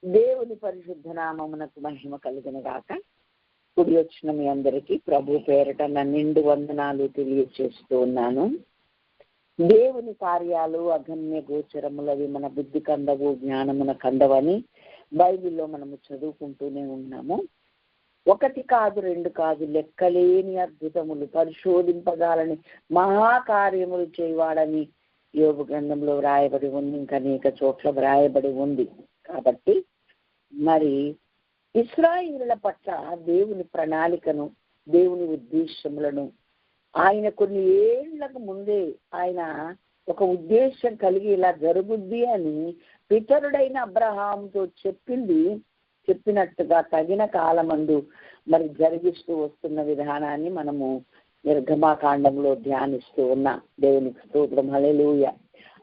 దేవుని పరిశుద్ధ నామమునకు మహిమ కలుగును గాక. కూడి వచ్చిన మీ అందరికీ ప్రభు పేరట నా నిండు వందనాలు తెలియచేస్తూ ఉన్నాను. దేవుని కార్యాలు అగమ్య గోచరములవి మన బుద్ధి కందవు, జ్ఞానమున కందవని బైబిల్లో మనము చదువుకుంటూనే ఉన్నాము. ఒకటి కాదు, రెండు కాదు, లెక్కలేని అద్భుతములు, పరిశోధింపగాలని మహాకార్యములు చేయవాడని యోబు గ్రంథంలో వ్రాయబడి ఉంది, ఇంకా అనేక చోట్ల వ్రాయబడి ఉంది. కాబట్టి మరి ఇశ్రాయేలుల పట్ల దేవుని ప్రణాళికను, దేవుని ఉద్దేశములను ఆయన కొన్ని ఏళ్లకు ముందే ఆయన ఒక ఉద్దేశం కలిగి ఇలా జరుగుద్ది అని పితరుడైన అబ్రహాముతో చెప్పినట్టుగా తగిన కాలమందు మరి జరిగిస్తూ వస్తున్న విధానాన్ని మనము నిర్గమాకాండంలో ధ్యానిస్తూ ఉన్నాం. దేవునికి స్తోత్రం, హల్లెలూయా.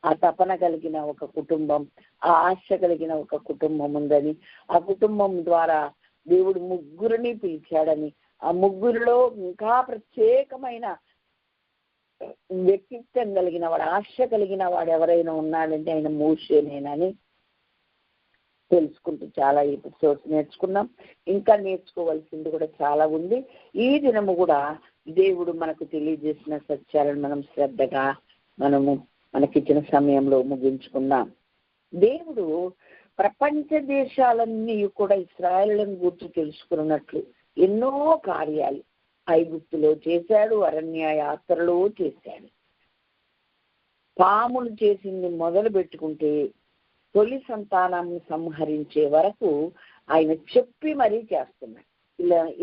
ఆ తపన కలిగిన ఒక కుటుంబం, ఆ ఆశ కలిగిన ఒక కుటుంబం ఉందని, ఆ కుటుంబం ద్వారా దేవుడు ముగ్గురిని పిలిచాడని, ఆ ముగ్గురిలో ఇంకా ప్రత్యేకమైన వ్యక్తిత్వం కలిగిన వాడు, ఆశ కలిగిన వాడు ఎవరైనా ఉన్నాడంటే ఆయన మోషేనేనని తెలుసుకుంటూ చాలా ఎపిసోడ్స్ నేర్చుకున్నాం. ఇంకా నేర్చుకోవాల్సింది కూడా చాలా ఉంది. ఈ దినము కూడా దేవుడు మనకు తెలియజేసిన సత్యాలను మనం శ్రద్ధగా మనకిచ్చిన సమయంలో ముగించుకున్నాం. దేవుడు ప్రపంచ దేశాలన్నీ కూడా ఇశ్రాయేలులను గురించి తెలుసుకున్నట్లు ఎన్నో కార్యాలు ఐగుప్తులో చేశాడు, అరణ్య యాత్రలో చేశాడు. పాములు చేసింది మొదలు పెట్టుకుంటే తొలి సంతానాన్ని సంహరించే వరకు ఆయన చెప్పి మరీ చేస్తున్నాడు.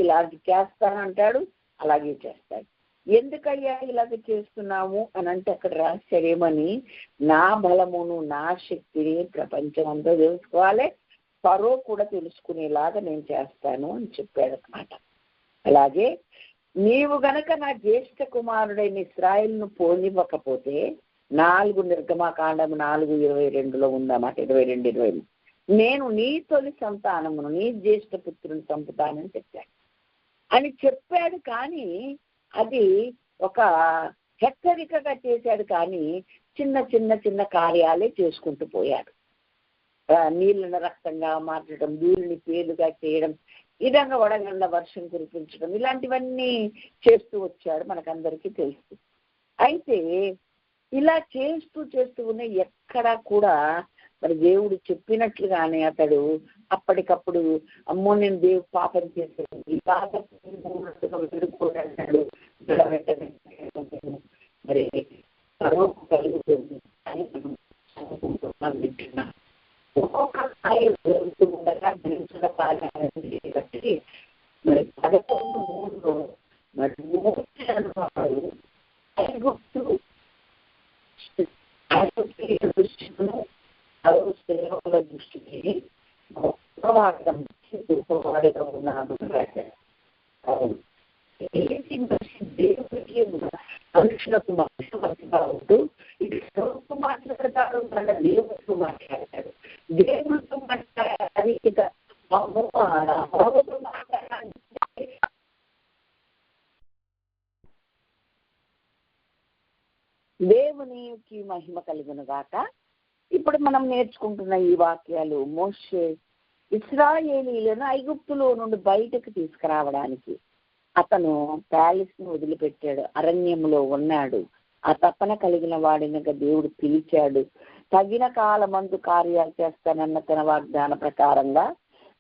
ఇలాంటి చేస్తానంటాడు, అలాగే చేస్తాడు. ఎందుకయ్యా ఇలాగ చేస్తున్నాము అని అంటే అక్కడ రాశాడేమని, నా బలమును నా శక్తిని ప్రపంచం అంతా తెలుసుకోవాలి, ఫరో కూడా తెలుసుకునేలాగా నేను చేస్తాను అని చెప్పాడు అన్నమాట. అలాగే నీవు గనక నా జ్యేష్ఠ కుమారుడైన ఇశ్రాయేలును పోనివ్వకపోతే, 4 నిర్గమాకాండము 4:22 ఉందన్నమాట, 22-23, నేను నీ తొలి సంతానమును నీ జ్యేష్ఠ పుత్రుని చంపుతానని చెప్పాడు. కానీ అది ఒక హెచ్చరికగా చేశాడు, కానీ చిన్న చిన్న చిన్న కార్యాలే చేసుకుంటూ పోయాడు. నీళ్ళను రక్తంగా మార్చడం, నీళ్ళని పేలుగా చేయడం, ఇదంగా వడగండ్ల వర్షం కురిపించడం, ఇలాంటివన్నీ చేస్తూ వచ్చాడు, మనకందరికీ తెలుసు. అయితే ఇలా చేస్తూ ఉన్న ఎక్కడా కూడా మరి దేవుడు చెప్పినట్లుగానే అతడు అప్పటికప్పుడు అమ్మో నేను దేవుడు పాపం చేశాను, ఈ పాపం మరి కలుగుతుంది అని ఒక్కొక్క స్థాయి జరుగుతూ ఉండగా ధరించిన పాలనని బట్టి మరి 11:3 మరి సేవకుల దృష్టికి గొప్పవాడిగా ఉన్నాడు. దేవుడికి మనుషులకు మధ్యవర్తిగా ఉంటూ ఇది ప్రభుత్వం మాట్లాడతాడు, మన దేవుడితో మాట్లాడతాడు. దేవుడితో మాట్లాడాలి, ఇక మాట్లాడాలి. దేవునికి మహిమ కలుగును గాక. ఇప్పుడు మనం నేర్చుకుంటున్న ఈ వాక్యాలు మోషే ఇశ్రాయేలీయులను ఐగుప్తులో నుండి బయటకు తీసుకురావడానికి అతను ప్యాలెస్ ను వదిలిపెట్టాడు, అరణ్యంలో ఉన్నాడు. ఆ తపన కలిగిన వాడిని దేవుడు పిలిచాడు. తగిన కాలమందు కార్యాలు చేస్తానన్న తన వాగ్దాన ప్రకారంగా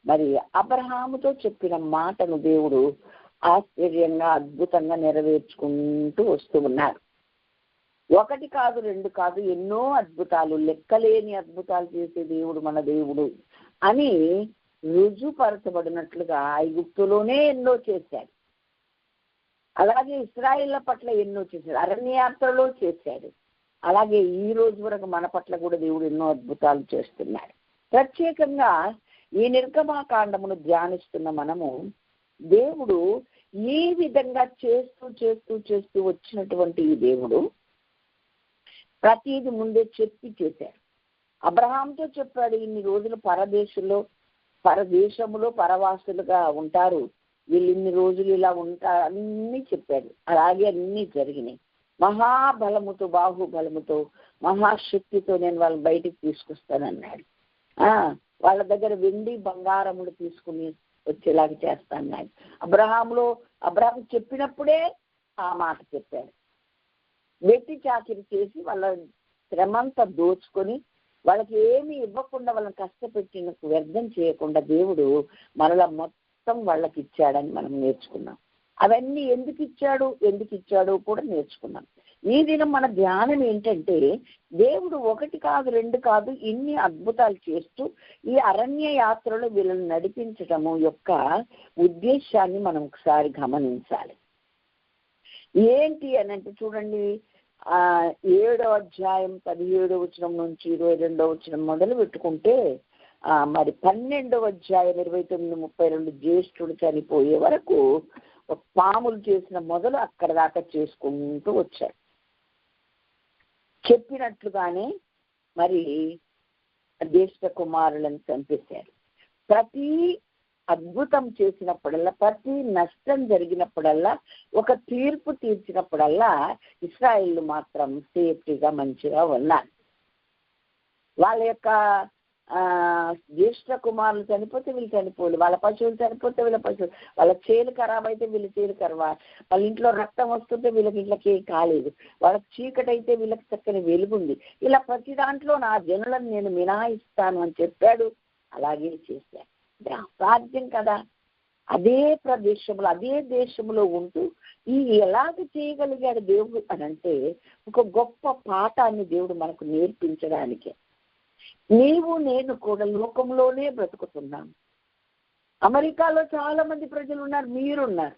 మరి అబ్రహాముతో చెప్పిన మాటను దేవుడు ఆశ్చర్యంగా అద్భుతంగా నెరవేర్చుకుంటూ వస్తూ ఉన్నారు. ఒకటి కాదు, రెండు కాదు, ఎన్నో అద్భుతాలు, లెక్కలేని అద్భుతాలు చేసే దేవుడు మన దేవుడు అని రుజుపరచబడినట్లుగా ఐగుప్తులోనే ఎన్నో చేశాడు. అలాగే ఇశ్రాయేళ్ల పట్ల ఎన్నో చేశాడు, అరణ్యయాత్రలో చేశాడు. అలాగే ఈ రోజు వరకు మన పట్ల కూడా దేవుడు ఎన్నో అద్భుతాలు చేస్తున్నాడు. ప్రత్యేకంగా ఈ నిర్గమాకాండమును ధ్యానిస్తున్న మనము దేవుడు ఈ విధంగా చేస్తూ వచ్చినటువంటి ఈ దేవుడు ప్రతిది ముందే చెప్పి చేశాడు. అబ్రహాంతో చెప్పాడు, ఇన్ని రోజులు పరదేశములో పరవాసులుగా ఉంటారు, వీళ్ళు ఇన్ని రోజులు ఇలా ఉంటారు, అన్నీ చెప్పాడు. అలాగే అన్నీ జరిగినాయి. మహాబలముతో, బాహుబలముతో, మహాశక్తితో నేను వాళ్ళని బయటికి తీసుకొస్తానన్నాడు. వాళ్ళ దగ్గర వెండి బంగారములు తీసుకుని వచ్చేలాగా చేస్తాను. అబ్రహాం చెప్పినప్పుడే ఆ మాట చెప్పాడు. వెట్టి చాకిరి చేసి వాళ్ళ శ్రమంతా దోచుకొని వాళ్ళకి ఏమీ ఇవ్వకుండా వాళ్ళని కష్టపెట్టిన వ్యర్థం చేయకుండా దేవుడు మరలా మొత్తం వాళ్ళకి ఇచ్చాడని మనం నేర్చుకున్నాం. అవన్నీ ఎందుకు ఇచ్చాడో కూడా నేర్చుకున్నాం. ఈ దినం మన ధ్యానం ఏంటంటే, దేవుడు 1 కాదు 2 కాదు ఇన్ని అద్భుతాలు చేస్తూ ఈ అరణ్య యాత్రలో వీళ్ళని నడిపించటము యొక్క ఉద్దేశాన్ని మనం ఒకసారి గమనించాలి. ఏంటి అని అంటే చూడండి, 7వ అధ్యాయం 17వ వచనం నుంచి 22వ వచనం మొదలు పెట్టుకుంటే మరి 12వ అధ్యాయం 29-32 జ్యేష్ఠుడు చనిపోయే వరకు పాములు చేసిన మొదలు అక్కడ దాకా చేసుకుంటూ వచ్చాడు. చెప్పినట్లుగానే మరి జ్యేష్ఠ కుమారులను చంపేశారు. ప్రతి అద్భుతం చేసినప్పుడల్లా, ప్రతి నష్టం జరిగినప్పుడల్లా, ఒక తీర్పు తీర్చినప్పుడల్లా ఇశ్రాయేలు మాత్రం సేఫ్టీగా మంచిగా ఉన్నారు. వాళ్ళ యొక్క జ్యేష్ఠ కుమారులు చనిపోతే వీళ్ళు చనిపోలేదు, వాళ్ళ పశువులు చనిపోతే వీళ్ళ పశువులు, వాళ్ళ చేలు ఖరాబ్ అయితే వీళ్ళ చేలు ఖరాబా, వాళ్ళ ఇంట్లో రక్తం వస్తుంటే వీళ్ళకి ఇంట్లోకి ఏం కాలేదు, వాళ్ళకి చీకటి అయితే వీళ్ళకి చక్కని వెలుగుంది. ఇలా ప్రతి దాంట్లో నా జనులను నేను మినహాయిస్తాను అని చెప్పాడు. అలాగే చేశాడు. అసాధ్యం కదా. అదే ప్రదేశంలో అదే దేశంలో ఉంటూ ఎలాగ చేయగలిగాడు దేవుడు అని అంటే, ఒక గొప్ప పాఠాన్ని దేవుడు మనకు నేర్పించడానికి. నీవు నేను కూడా లోకంలోనే బ్రతుకుతున్నాం. అమెరికాలో చాలా మంది ప్రజలు ఉన్నారు, మీరున్నారు.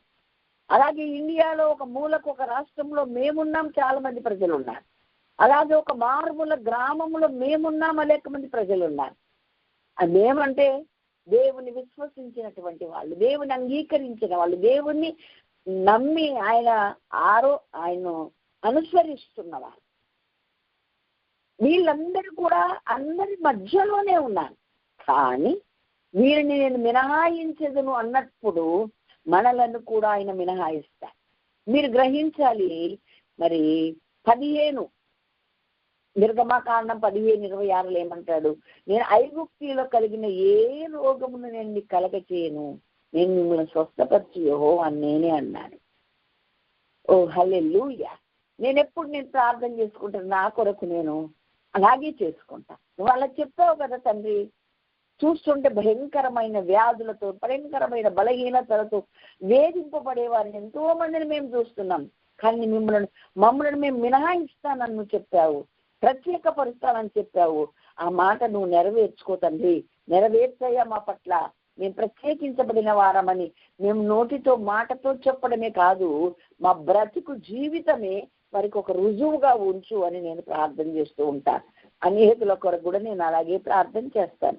అలాగే ఇండియాలో ఒక మూలకు ఒక రాష్ట్రంలో మేమున్నాం, చాలా మంది ప్రజలు ఉన్నారు. అలాగే ఒక మారుమూల గ్రామంలో మేమున్నాం, అనేక మంది ప్రజలు ఉన్నారు. అది మేమంటే దేవుని విశ్వసించినటువంటి వాళ్ళు, దేవుని అంగీకరించిన వాళ్ళు, దేవుణ్ణి నమ్మి ఆయన అనుసరిస్తున్నవారు. వీళ్ళందరూ కూడా అందరి మధ్యలోనే ఉన్నారు. కానీ వీరిని నేను మినహాయించదును అన్నప్పుడు మనలను కూడా ఆయన మినహాయిస్తారు. మీరు గ్రహించాలి. మరి 15 నిర్గమకాండం 15:26 ఏమంటాడు? నేను ఐగుప్తిలో కలిగిన ఏ రోగమును నేను మీకు కలగచేయను, నేను మిమ్మల్ని స్వస్థపరిచి యెహోవా నేనే అన్నాడు. ఓ హల్లెలూయా. నేను ప్రార్థన చేసుకుంటాను, నా కొరకు నేను అలాగే చేసుకుంటా. నువ్వు అలా చెప్పావు కదా తండ్రి. చూస్తుంటే భయంకరమైన వ్యాధులతో, భయంకరమైన బలహీనతలతో వేధింపబడే వారిని ఎంతో మందిని మేము చూస్తున్నాం. కానీ మమ్మల్ని మేము మినహాయిస్తానని నువ్వు చెప్పావు, ప్రత్యేకపరుస్తానని చెప్పావు. ఆ మాట నువ్వు నెరవేర్చుకో తండ్రి, నెరవేర్చయ్యా మా పట్ల. మేము ప్రత్యేకించబడిన వారమని మేము నోటితో మాటతో చెప్పడమే కాదు, మా బ్రతుకు జీవితమే వారికి ఒక రుజువుగా ఉంచు అని నేను ప్రార్థన చేస్తూ ఉంటాను. అనేకుల కొరకు కూడా నేను అలాగే ప్రార్థన చేస్తాను.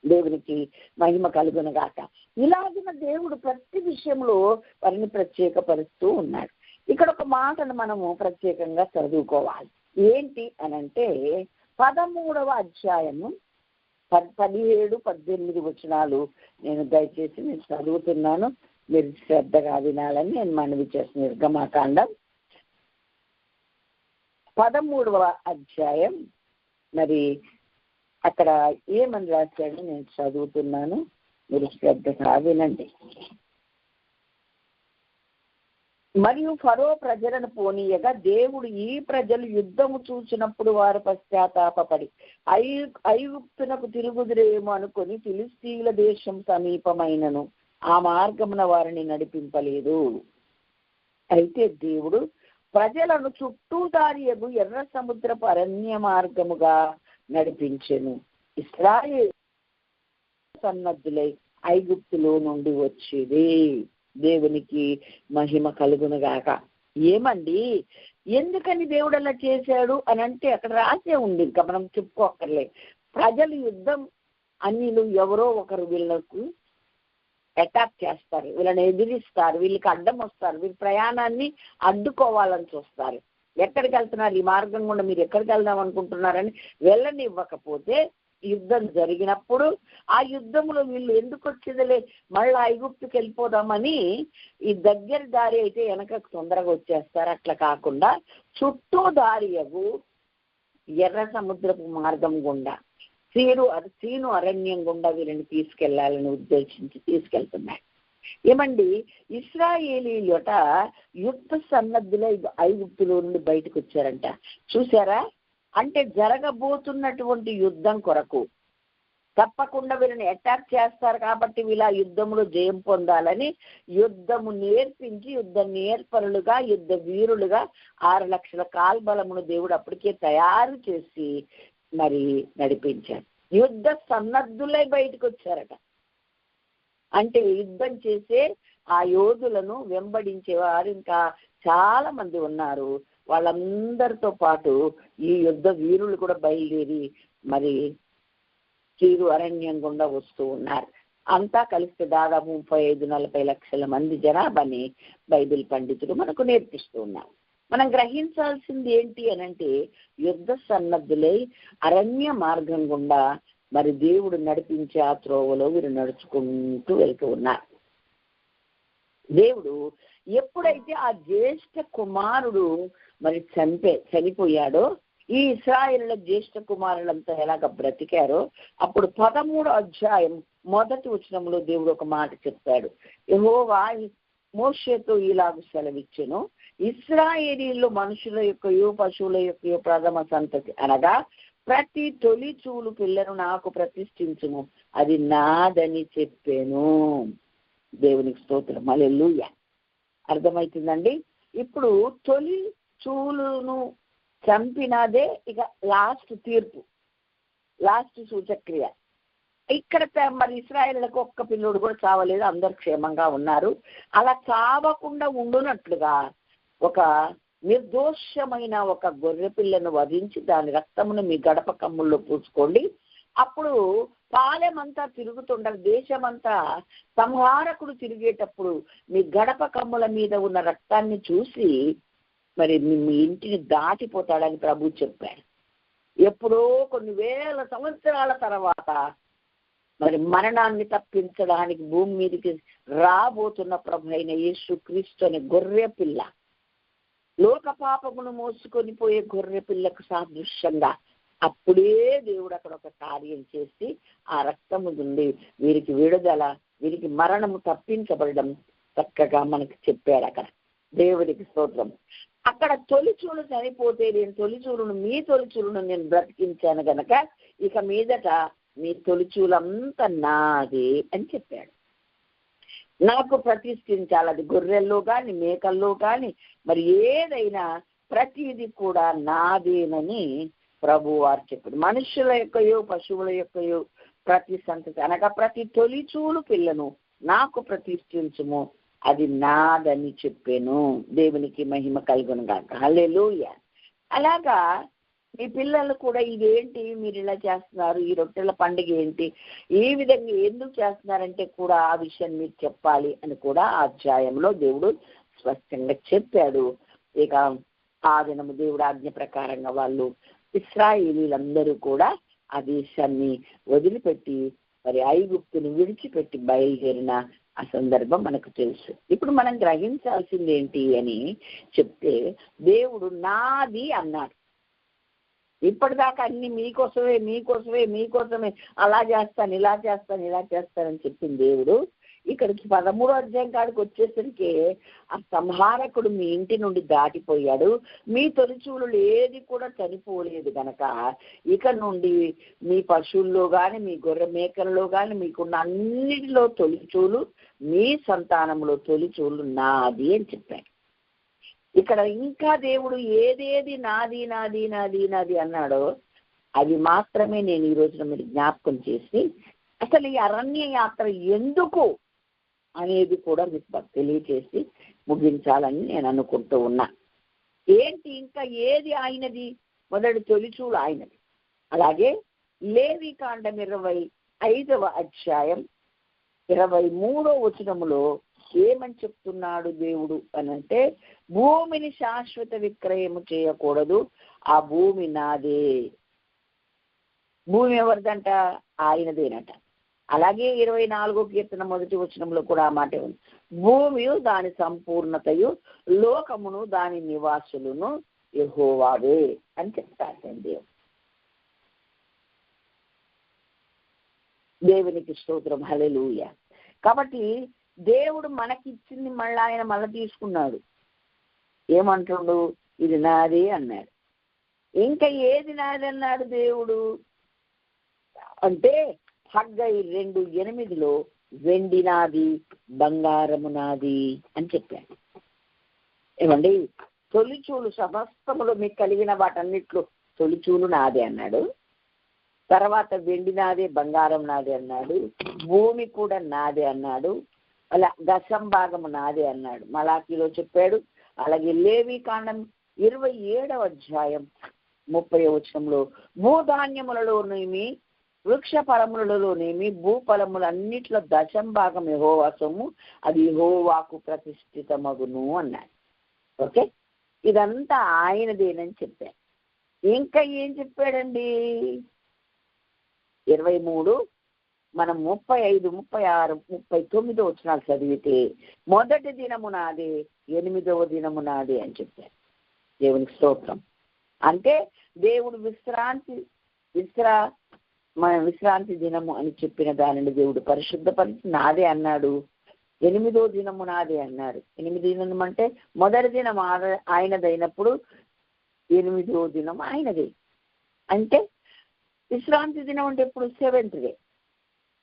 దేవునికి మహిమ కలుగునుగాక. ఇలాగిన దేవుడు ప్రతి విషయంలో వారిని ప్రత్యేకపరుస్తూ ఉన్నాడు. ఇక్కడ ఒక మాటను మనము ప్రత్యేకంగా చదువుకోవాలి. ఏంటి అనంటే 13వ అధ్యాయము 17-18 వచనాలు దయచేసి నేను చదువుతున్నాను, మీరు శ్రద్ధగా వినాలని నేను మనవి చేసిన నిర్గమకాండం 13వ అధ్యాయం. మరి అక్కడ ఏమని రాశాడో నేను చదువుతున్నాను, మీరు శ్రద్ధగా వినండి. మరియు ఫరో ప్రజలను పోనీయగా దేవుడు ఈ ప్రజలు యుద్ధము చూసినప్పుడు వారు పశ్చాత్తాపపడి ఐగుప్తునకు తిరుగుదురేమో అనుకొని ఫిలిస్తీన్ల దేశం సమీపమైనను ఆ మార్గమున వారిని నడిపింపలేదు. అయితే దేవుడు ప్రజలను చుట్టూ దారియగు ఎర్ర సముద్రపు అరణ్య మార్గముగా నడిపించెను. ఇశ్రాయేలు సన్నద్ధులై ఐగుప్తులో నుండి వచ్చేది. దేవునికి మహిమ కలుగునుగాక. ఏమండి, ఎందుకని దేవుడు అలా చేశాడు అని అంటే అక్కడ రాసే ఉంది, ఇంకా మనం చెప్పుకోక్కర్లే. ప్రజలు యుద్ధం అన్నిలు ఎవరో ఒకరు వీళ్ళకు అటాక్ చేస్తారు, వీళ్ళని ఎదిరిస్తారు, వీళ్ళకి అడ్డం వస్తారు, వీళ్ళ ప్రయాణాన్ని అడ్డుకోవాలని చూస్తారు. ఎక్కడికి వెళ్తున్నారు, ఈ మార్గం గుండా మీరు ఎక్కడికి వెళ్దాం అనుకుంటున్నారని వెళ్ళనివ్వకపోతే యుద్ధం జరిగినప్పుడు ఆ యుద్ధంలో వీళ్ళు ఎందుకు వచ్చేదిలే మళ్ళీ ఐగుప్తుకి వెళ్ళిపోదామని ఈ దగ్గర దారి అయితే వెనకకు తొందరగా వచ్చేస్తారు. అట్లా కాకుండా చుట్టూ దారియగు ఎర్ర సముద్రపు మార్గం గుండా సీను అరణ్యం గుండా వీరిని తీసుకెళ్లాలని ఉద్దేశించి తీసుకెళ్తున్నాడు. ఏమండి, ఇశ్రాయేలీయులట యుద్ధ సన్నద్ధులై ఐగుప్తులో నుండి బయటకు వచ్చారంట. చూసారా? అంటే జరగబోతున్నటువంటి యుద్ధం కొరకు తప్పకుండా వీళ్ళని అటాక్ చేస్తారు కాబట్టి వీళ్ళ యుద్ధంలో జయం పొందాలని యుద్ధము నేర్పించి యుద్ధ నేర్పరులుగా యుద్ధ వీరులుగా 6 లక్షల కాల్బలమును దేవుడు అప్పటికే తయారు చేసి మరి నడిపించాడు. యుద్ధ సన్నద్ధులై బయటకు వచ్చారట. అంటే యుద్ధం చేసే ఆ యోధులను వెంబడించేవారు ఇంకా చాలా మంది ఉన్నారు. వాళ్ళందరితో పాటు ఈ యుద్ధ వీరులు కూడా బయలుదేరి మరి తీరు అరణ్యం గుండా వస్తూ ఉన్నారు. అంతా కలిస్తే దాదాపు 35-40 లక్షల మంది జనాభాని బైబిల్ పండితులు మనకు నేర్పిస్తూ ఉన్నారు. మనం గ్రహించాల్సింది ఏంటి అనంటే, యుద్ధ సన్నద్ధులై అరణ్య మార్గం గుండా మరి దేవుడు నడిపించే ఆ త్రోవలో వీరు నడుచుకుంటూ వెళ్తూ ఉన్నారు. దేవుడు ఎప్పుడైతే ఆ జ్యేష్ఠ కుమారుడు మరి చనిపోయాడో, ఈ ఇశ్రాయేలుల జ్యేష్ఠ కుమారులంతా ఎలాగ బ్రతికారో, అప్పుడు 13వ అధ్యాయం 1వ వచనంలో దేవుడు ఒక మాట చెప్పాడు. యెహోవా మోషేతో ఇలాగ సెలవిచ్చెను, ఇశ్రాయేలీయులు మనుషుల యొక్కయో పశువుల యొక్కయో ప్రథమ సంతతి అనగా ప్రతి తొలి చూలు పిల్లను నాకు ప్రతిష్ఠించుము, అది నాదని చెప్పాను. దేవునికి స్తోత్రం, హల్లెలూయా. అర్థమవుతుందండి? ఇప్పుడు తొలి చూలును చంపినదే ఇక లాస్ట్ తీర్పు, లాస్ట్ సూచక్రియ. ఇక్కడ మరి ఇశ్రాయేలులకు ఒక్క పిల్లోడు కూడా చావలేదు, అందరు క్షేమంగా ఉన్నారు. అలా చావకుండా ఉండునట్లుగా ఒక నిర్దోషమైన ఒక గొర్రె పిల్లను వధించి దాని రక్తమును మీ గడప కమ్ముల్లో పూసుకోండి. అప్పుడు పాలెమంతా తిరుగుతుండగా, దేశమంతా సంహారకుడు తిరిగేటప్పుడు మీ గడప కమ్ముల మీద ఉన్న రక్తాన్ని చూసి మరి మీ ఇంటిని దాటిపోతాడని ప్రభు చెప్పాడు. ఎప్పుడో కొన్ని వేల సంవత్సరాల తర్వాత మరి మరణాన్ని తప్పించడానికి భూమి మీదకి రాబోతున్న ప్రభు అయిన యేసుక్రీస్తు అనే గొర్రె పిల్ల, లోక పాపమును మోసుకొని పోయే గొర్రె పిల్లకు సాదృశ్యంగా అప్పుడే దేవుడు అక్కడ ఒక కార్యం చేసి ఆ రక్తము నుండి వీరికి విడుదల, వీరికి మరణము తప్పించబడడం చక్కగా మనకు చెప్పాడు అక్కడ. దేవుడికి స్తోత్రం. అక్కడ తొలిచూలు చనిపోతే నేను తొలిచూలును మీ తొలిచూలును నేను బ్రతికించాను గనక ఇక మీదట మీ తొలిచూలంతా నాది అని చెప్పాడు. నాకు ప్రతిష్ఠించాలి. అది గొర్రెల్లో కానీ మేకల్లో కానీ మరి ఏదైనా ప్రతిది కూడా నాదేనని ప్రభు వారు చెప్పాడు. మనుషుల యొక్కయో పశువుల యొక్కయో ప్రతి సంతతి అనగా ప్రతి తొలిచూలు పిల్లను నాకు ప్రతిష్ఠించుము, అది నాదని చెప్పాను. దేవునికి మహిమ కలుగును గాక, హల్లెలూయా. అలాగా మీ పిల్లలు కూడా ఇదేంటి మీరు ఇలా చేస్తున్నారు, ఈ రొట్టెల పండుగ ఏంటి, ఈ విధంగా ఎందుకు చేస్తున్నారంటే కూడా ఆ విషయం మీకు చెప్పాలి అని కూడా ఆ అధ్యాయంలో దేవుడు స్పష్టంగా చెప్పాడు. ఇక ఆ దినము దేవుడు ఆజ్ఞ ప్రకారంగా వాళ్ళు ఇశ్రాయేలీలందరూ కూడా ఆ దేశాన్ని వదిలిపెట్టి మరి ఐగుప్తుని విడిచిపెట్టి బయలుదేరిన ఆ సందర్భం మనకు తెలుసు. ఇప్పుడు మనం గ్రహించాల్సింది ఏంటి అని చెప్తే, దేవుడు నాది అన్నాడు. ఇప్పటిదాకా అన్ని మీకోసమే మీకోసమే మీకోసమే అలా చేస్తాను ఇలా చేస్తాను ఇలా చేస్తానని చెప్పింది దేవుడు. ఇక్కడికి 13వ అధ్యాయం కాడికి వచ్చేసరికి ఆ సంహారకుడు మీ ఇంటి నుండి దాటిపోయాడు. మీ తొలిచూలు ఏది కూడా చనిపోలేదు గనక ఇక నుండి మీ పశువుల్లో కానీ మీ గొర్రె మేకల్లో కానీ మీకున్న అన్నిటిలో తొలిచూలు, మీ సంతానంలో తొలిచూలు నాది అని చెప్పాడు. ఇక్కడ ఇంకా దేవుడు ఏదేది నాది నాది నాది నాది అన్నాడో అది మాత్రమే నేను ఈ రోజున మీరు జ్ఞాపకం చేసి అసలు ఈ అరణ్య యాత్ర ఎందుకు అనేది కూడా మీకు తెలియచేసి ముగించాలని నేను అనుకుంటూ ఉన్నా. ఏంటి ఇంకా ఏది ఆయనది? మొదటి తొలిచూలు ఆయనది. అలాగే లేవికాండం 25వ అధ్యాయం 23వ వచనములో ఏమని చెప్తున్నాడు దేవుడు అనంటే, భూమిని శాశ్వత విక్రయము చేయకూడదు, ఆ భూమి నాదే. భూమి ఎవరిదంట? ఆయనదేనట. అలాగే 24వ కీర్తన 1వ వచనంలో కూడా ఆ మాట ఉంది. భూమియు దాని సంపూర్ణతయు లోకమును దాని నివాసులను యెహోవావే అని చెప్తారు దేవుడు. దేవునికి స్తోత్రం, హల్లెలూయా. కాబట్టి దేవుడు మనకిచ్చింది మళ్ళీ ఆయన మళ్ళీ తీసుకున్నాడు. ఏమంటుండు? ఇది నాది అన్నాడు. ఇంకా ఏది నాది అన్నాడు దేవుడు అంటే హగ్గై 2:8 వెండి నాది, బంగారము నాది అని చెప్పాడు. ఏమండి, తొలిచూలు సమస్తములో మీకు కలిగిన వాటన్నిట్లో తొలిచూలు నాదే అన్నాడు. తర్వాత వెండి నాదే, బంగారం నాదే అన్నాడు. భూమి కూడా నాదే అన్నాడు. అలా 10% నాదే అన్నాడు. మలాకీలో చెప్పాడు. అలాగే లేవీకాండం 27:30 భూధాన్యములలోనేమి వృక్ష ఫలములలోనేమి భూఫలములన్నిట్లో 10% యెహోవా సొమ్ము, అది యెహోవాకు ప్రతిష్ఠితమగును అన్నాడు. ఓకే, ఇదంతా ఆయనదేనని చెప్పాడు. ఇంకా ఏం చెప్పాడండి? 23 మనం 35, 36, 39 చదివితే మొదటి దినము నాదే, 8వ దినము నాదే అని చెప్పారు. దేవునికి స్తోత్రం. అంటే దేవుడు విశ్రాంతి దినము అని చెప్పిన దానిని దేవుడు పరిశుద్ధపరిచి నాదే అన్నాడు. 8వ దినము నాదే అన్నాడు. 8 దినం అంటే మొదటి దినం ఆయనదైనప్పుడు 8వ దినం ఆయనదే. అంటే విశ్రాంతి దినం అంటే ఎప్పుడు? 7th day.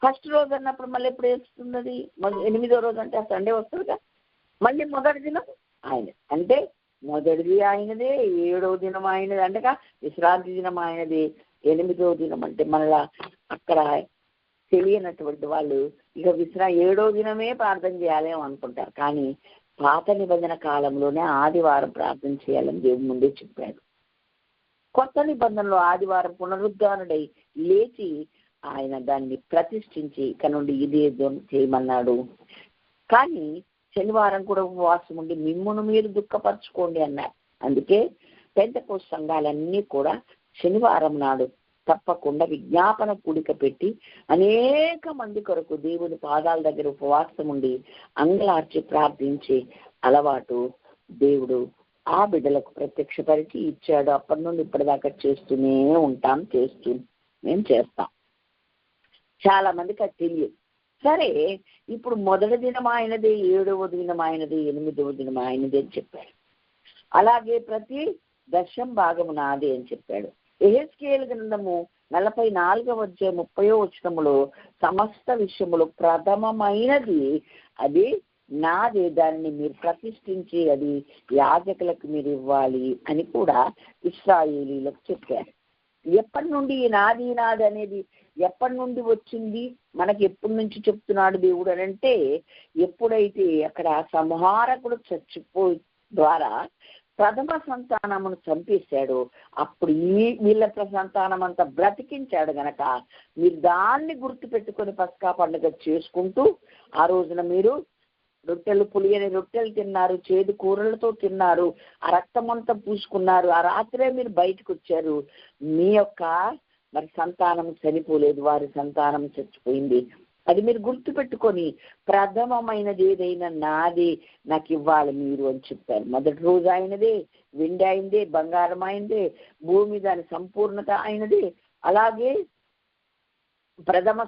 ఫస్ట్ రోజు అన్నప్పుడు మళ్ళీ ఎప్పుడు వేస్తుంది? అది 8వ రోజు అంటే ఆ సండే వస్తుందిగా. మళ్ళీ మొదటి దినం ఆయన అంటే మొదటిది ఆయనదే, 7వ దినం ఆయనది అంటగా విశ్రాంతి దినం ఆయనది, 8వ దినం అంటే మళ్ళా అక్కడ తెలియనటువంటి వాళ్ళు ఇక 7వ దినమే ప్రార్థన చేయాలేమో అనుకుంటారు. కానీ పాత నిబంధన కాలంలోనే ఆదివారం ప్రార్థన చేయాలని దేవుడు ముందే చెప్పాడు. కొత్త నిబంధనలో ఆదివారం పునరుద్ధానుడై లేచి ఆయన దాన్ని ప్రతిష్ఠించి ఇక నుండి ఇదే చేయమన్నాడు. కానీ శనివారం కూడా ఉపవాసం ఉండి మిమ్మును మీరు దుఃఖపరచుకోండి అన్నారు. అందుకే పెంతెకోస్తు సంఘాలన్నీ కూడా శనివారం నాడు తప్పకుండా విజ్ఞాపన కూడిక పెట్టి అనేక మంది కొరకు దేవుని పాదాల దగ్గర ఉపవాసం ఉండి అంగలార్చి ప్రార్థించే అలవాటు దేవుడు ఆ బిడ్డలకు ప్రత్యక్షపరిచి ఇచ్చాడు. అప్పటి నుండి ఇప్పటిదాకా చేస్తూనే ఉంటాం, మేము చేస్తాం. చాలా మందికి అది తెలియదు. సరే, ఇప్పుడు మొదటి దినం ఆయనదే, 7వ దినం ఆయనదే, 8వ దినం ఆయనదే అని చెప్పాడు. అలాగే ప్రతి 10% నాదే అని చెప్పాడు. యెహెజ్కేలు గ్రంథము 44:30 సమస్త విషయములు ప్రథమమైనది అది నాదే, దాన్ని మీరు ప్రతిష్ఠించి అది యాజకులకు మీరు ఇవ్వాలి అని కూడా ఇశ్రాయేలీలకు చెప్పారు. ఎప్పటి నుండి ఈ నాది అనేది ఎప్పటి నుండి వచ్చింది? మనకి ఎప్పటి నుంచి చెప్తున్నాడు దేవుడు అని అంటే, ఎప్పుడైతే అక్కడ సంహారకుడు చచ్చిపోయి ద్వారా ప్రథమ సంతానమును చంపేశాడు, అప్పుడు వీళ్ళ సంతానం అంతా బ్రతికించాడు గనక మీరు దాన్ని గుర్తు పెట్టుకొని పస్కా పండుగ చేసుకుంటూ ఆ రోజున మీరు పులియని రొట్టెలు తిన్నారు, చేదు కూరలతో తిన్నారు, ఆ రక్తమంతా పూసుకున్నారు, ఆ రాత్రే మీరు బయటకు వచ్చారు. మీ యొక్క మరి సంతానం చనిపోలేదు, వారి సంతానం చచ్చిపోయింది. అది మీరు గుర్తు పెట్టుకొని ప్రథమమైనది ఏదైనా నాది నాకు ఇవ్వాలి మీరు అని చెప్పారు. మొదటి రోజు ఆయనదే, వెండి ఆయనదే, బంగారం ఆయనదే, భూమి దాని సంపూర్ణత ఆయనదే. అలాగే ప్రథమ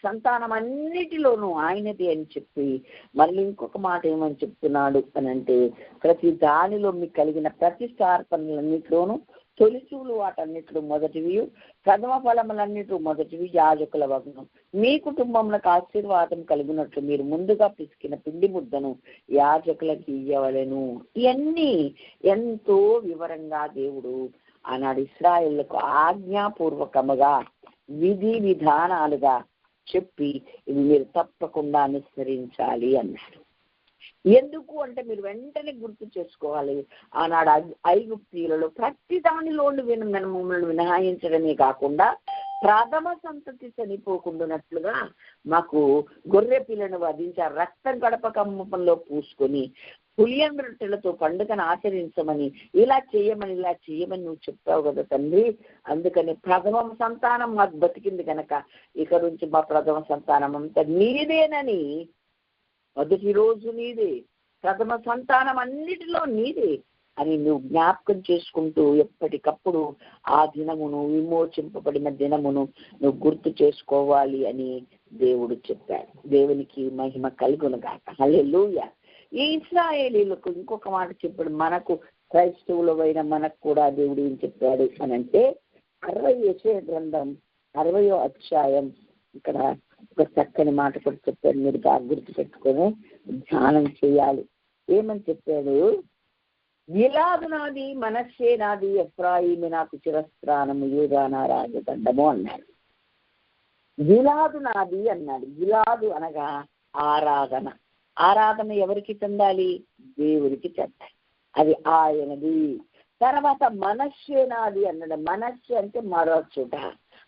సంతానం అన్నిటిలోనూ ఆయనది అని చెప్పి మళ్ళీ ఇంకొక మాట ఏమని చెప్తున్నాడు అని అంటే, ప్రతి దానిలో మీకు కలిగిన ప్రతిష్టార్పణలన్నిటిలోనూ తొలిచూలు వాటన్నిటిలో మొదటివి, ప్రథమ ఫలములన్నిటిలో మొదటివి యాజకుల వగును. మీ కుటుంబంలో ఆశీర్వాదం కలిగినట్లు మీరు ముందుగా పిసికిన పిండి ముద్దను యాజకులకు ఇయ్యవలెను. ఇవన్నీ ఎంతో వివరంగా దేవుడు ఆనాడు ఇశ్రాయేలుకు ఆజ్ఞాపూర్వకముగా విధి విధానాలుగా చెప్పి ఇవి మీరు తప్పకుండా అనుసరించాలి అన్నాడు. ఎందుకు అంటే మీరు వెంటనే గుర్తు చేసుకోవాలి, ఆనాడు ఐగుప్తీయులలో ప్రతి దానిలోని మమ్మల్ని మినహాయించడమే కాకుండా ప్రథమ సంతతి చనిపోకుండానట్లుగా మాకు గొర్రె పిల్లను వధించారు, రక్తం గడప కమ్మపంలో పూసుకొని పులియన్ రొట్టెలతో పండుగను ఆచరించమని ఇలా చేయమని నువ్వు చెప్పావు కదా తండ్రి. అందుకని ప్రథమ సంతానం మాకు బతికింది కనుక ఇక నుంచి మా ప్రథమ సంతానం అంతా నీదేనని, మొదటి రోజు నీదే, ప్రథమ సంతానం అన్నిటిలో నీదే, అని నువ్వు జ్ఞాపకం చేసుకుంటూ ఎప్పటికప్పుడు ఆ దినమును, విమోచింపబడిన దినమును నువ్వు గుర్తు చేసుకోవాలి అని దేవుడు చెప్పాడు. దేవునికి మహిమ కలుగునుగాక. హల్లెలూయా. ఈ ఇశ్రాయేలీయులకు ఇంకొక మాట చెప్పాడు. మనకు క్రైస్తవులమైన మనకు కూడా దేవుడు ఏం చెప్పాడు అని అంటే 60 యెషయా గ్రంథం 60వ అధ్యాయం ఇక్కడ ఒక చక్కని మాట కూడా చెప్పాడు. మీరు బాగా గుర్తు పెట్టుకొని ధ్యానం చేయాలి. ఏమని చెప్పాడు? గిలాదు నాది, మనష్షే నాది, ఎఫ్రాయిము నాకు చిరస్త్రానము, యూదా నా రాజదండము అన్నాడు. గిలాదు నాది అన్నాడు. గిలాదు అనగా ఆరాధన. ఆరాధన ఎవరికి చెందాలి? దేవుడికి చెందాలి. అది ఆయనది. తర్వాత మనష్షే నాది అన్నాడు. మనష్షే అంటే మరొచ్చుట.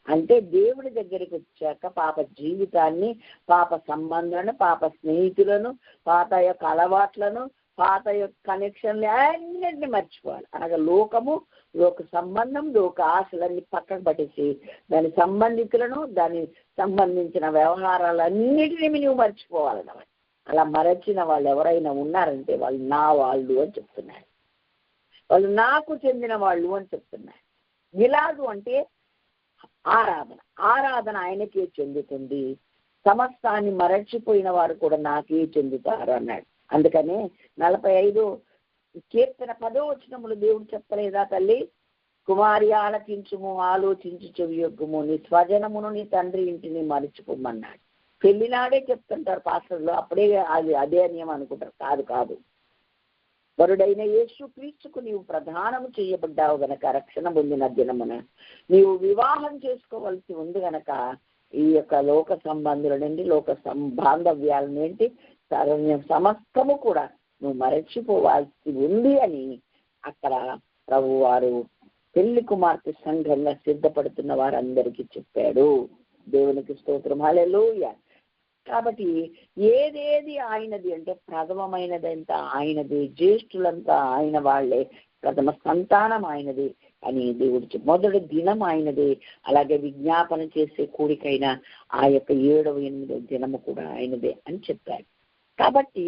అంటే దేవుడి దగ్గరికి వచ్చాక పాప జీవితాన్ని, పాప సంబంధాలను, పాప స్నేహితులను, పాత యొక్క అలవాట్లను, పాత యొక్క కనెక్షన్లు అన్నింటినీ మర్చిపోవాలి. అనగా లోకము, లోక సంబంధం, లోక ఆశలన్నీ పక్కకు పట్టేసి దాని సంబంధితులను, దాని సంబంధించిన వ్యవహారాలన్నిటినీ నువ్వు మర్చిపోవాలన్నమాట. అలా మరచిన వాళ్ళు ఎవరైనా ఉన్నారంటే వాళ్ళు నా వాళ్ళు అని చెప్తున్నారు. వాళ్ళు నాకు చెందిన వాళ్ళు అని చెప్తున్నారు. గిలాదు అంటే ఆరాధన. ఆరాధన ఆయనకే చెందుతుంది. సమస్తాన్ని మరచిపోయిన వారు కూడా నాకే చెందుతారు అన్నాడు. అందుకనే 45 కీర్తన 10వ వచనములు దేవుడు చెప్పలేదా? తల్లి కుమారి ఆలకించుము, ఆలోచించు చెవియొగ్గుము, నీ స్వజనమును నీ తండ్రి ఇంటిని మరచిపోమన్నాడు. పెళ్లినాడే చెప్తుంటారు పాస్టర్లు, అప్పుడే అదే నియమం అనుకుంటారు. కాదు కాదు. వరుడైన యేసు క్రీస్తుకు నీవు ప్రధానము చేయబడ్డావు గనక, రక్షణ పొందిన దినమున నీవు వివాహం చేసుకోవలసి ఉంది గనక ఈ యొక్క లోక సంబంధుల నుండి, లోక బాంధవ్యాల నుండి సమస్తము కూడా నువ్వు మరచిపోవాల్సి ఉంది అని అక్కడ ప్రభు వారు పెళ్లి కుమార్తె సంఘంగా సిద్ధపడుతున్న వారందరికీ చెప్పాడు. దేవునికి స్తోత్రం. హల్లెలూయా. కాబట్టి ఏదేది ఆయనది అంటే ప్రథమమైనదంతా ఆయనది, జ్యేష్ఠులంతా ఆయన వాళ్లే, ప్రథమ సంతానం ఆయనది అని దేవుడు మొదటి దినం ఆయనది. అలాగే విజ్ఞాపన చేసే కూడికైనా ఆ యొక్క 7వ 8వ దినము కూడా ఆయనదే అని చెప్పారు. కాబట్టి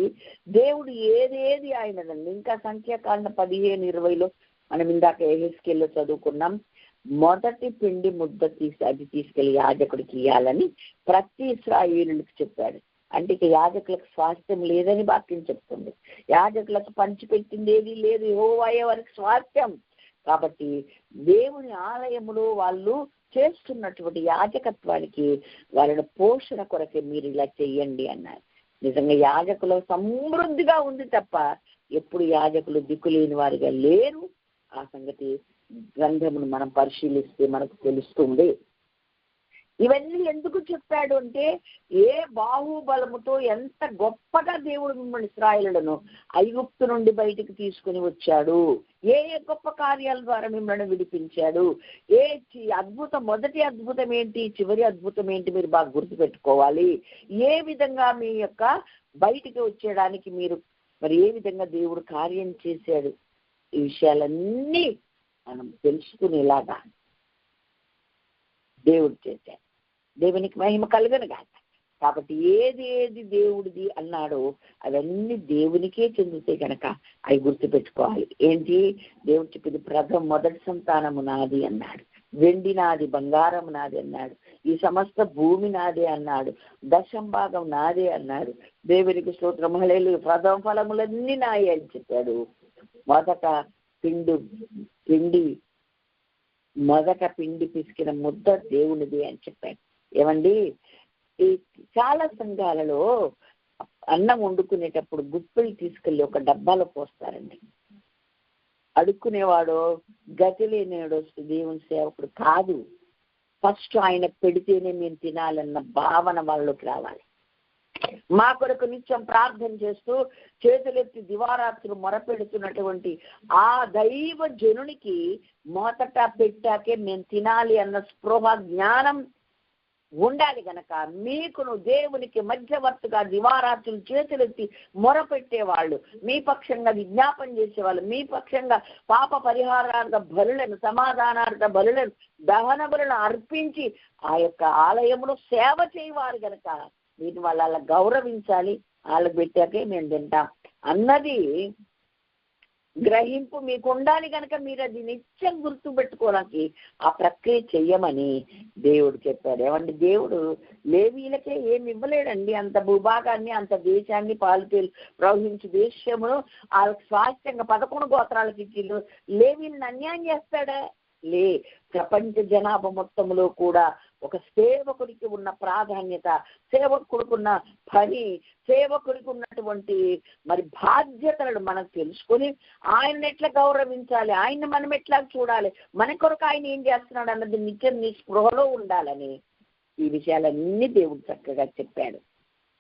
దేవుడు ఏదేది ఆయనదండి. ఇంకా సంఖ్యాకాండ 15-20లో మనం ఇందాక యెహెజ్కేలులో చదువుకున్నాం. మొదటి పిండి ముద్ద అది తీసుకెళ్లి యాజకుడికి ఇయ్యాలని ప్రతి ఇశ్రాయేలులకు చెప్పాడు. అంటే ఇక యాజకులకు స్వాస్థ్యం లేదని వాక్యం చెప్తుంది. యాజకులకు పంచిపెట్టింది ఏది లేదు, యెహోవాయే వారికి స్వాస్థ్యం. కాబట్టి దేవుని ఆలయములో వాళ్ళు చేస్తున్నటువంటి యాజకత్వానికి వాళ్ళని పోషణ కొరకే మీరు ఇలా చెయ్యండి అన్నారు. నిజంగా యాజకులు సమృద్ధిగా ఉంది తప్ప ఎప్పుడు యాజకులు దిక్కులేని వారిగా లేరు. ఆ సంగతి గ్రంథమును మనం పరిశీలిస్తే మనకు తెలుస్తుంది. ఇవన్నీ ఎందుకు చెప్పాడు అంటే, ఏ బాహుబలముతో ఎంత గొప్పగా దేవుడు మిమ్మల్ని ఇశ్రాయేలులను ఐగుప్తు నుండి బయటికి తీసుకుని వచ్చాడు, ఏ గొప్ప కార్యాల ద్వారా మిమ్మల్ని విడిపించాడు, అద్భుతం, మొదటి అద్భుతం ఏంటి, చివరి అద్భుతం ఏంటి, మీరు బాగా గుర్తుపెట్టుకోవాలి. ఏ విధంగా మీ యొక్క బయటికి వచ్చేయడానికి మీరు మరి ఏ విధంగా దేవుడు కార్యం చేశాడు, ఈ విషయాలన్నీ మనం తెలుసుకునేలాగా దేవుడు చేశాడు. దేవునికి మహిమ కలుగను గాక. కాబట్టి ఏది ఏది దేవుడిది అన్నాడో అవన్నీ దేవునికే చెందుతాయి కనుక అవి గుర్తుపెట్టుకోవాలి. ఏంటి దేవుడు చెప్పింది? మొదటి సంతానము నాది అన్నాడు, వెండి నాది, బంగారం నాది అన్నాడు, ఈ సమస్త భూమి నాదే అన్నాడు, 10వ భాగం నాదే అన్నాడు. దేవునికి స్తోత్రం. హల్లెలూయా. ప్రథమ ఫలములన్నీ నాయే అని చెప్పాడు. మొదట పిండి పిసికిన ముద్ద దేవునిది అని చెప్పాడు. ఏమండి, ఈ చాలా సంఘాలలో అన్నం వండుకునేటప్పుడు గుప్పిళ్ళు తీసుకెళ్ళి ఒక డబ్బాలో పోస్తారండి. అడుక్కునేవాడు, గతి లేనివాడు దేవుని సేవకుడు కాదు. ఫస్ట్ ఆయన పెడితేనే మేము తినాలన్న భావన వాళ్ళలోకి రావాలి. మా కొరకు నిత్యం ప్రార్థన చేస్తూ చేతులెత్తి దివారాత్రులు మొరపెడుతున్నటువంటి ఆ దైవ జనునికి మొదట పెట్టాకే మేము తినాలి అన్న స్పృహ, జ్ఞానం ఉండాలి గనక మీకును దేవునికి మధ్యవర్తిగా దివారాత్రులు చేతులెత్తి మొరపెట్టేవాళ్ళు, మీ పక్షంగా విజ్ఞాపన చేసేవాళ్ళు, మీ పక్షంగా పాప పరిహారార్థ బలులను, సమాధానార్థ బలులను, దహన బలులను అర్పించి ఆ యొక్క ఆలయంలో సేవ చేయవారు గనక వీటిని వాళ్ళు అలా గౌరవించాలి. వాళ్ళకి పెట్టాకే మేము తింటాం అన్నది గ్రహింపు మీకు ఉండాలి కనుక మీరు అది నిత్యం గుర్తుపెట్టుకోవడానికి ఆ ప్రక్రియ చెయ్యమని దేవుడు చెప్పాడు. ఏమండి, దేవుడు లేవీలకే ఏమి ఇవ్వలేడండి. అంత భూభాగాన్ని, అంత దేశాన్ని, పాలు ప్రవహించు దేశమును వాళ్ళకి స్వాస్థ్యంగా 11 గోత్రాలకు ఇచ్చిండు. లేవీలను అన్యాయం చేస్తాడా? ప్రపంచ జనాభా మొత్తంలో కూడా ఒక సేవకుడికి ఉన్న ప్రాధాన్యత, సేవకుడికి ఉన్న పని, సేవకుడికి ఉన్నటువంటి మరి బాధ్యతలను మనం తెలుసుకొని ఆయన్ని ఎట్లా గౌరవించాలి, ఆయన్ని మనం ఎట్లా చూడాలి, మన కొరకు ఆయన ఏం చేస్తున్నాడు అన్నది నిత్యం నీ స్పృహలో ఉండాలని ఈ విషయాలన్నీ దేవుడు చక్కగా చెప్పాడు.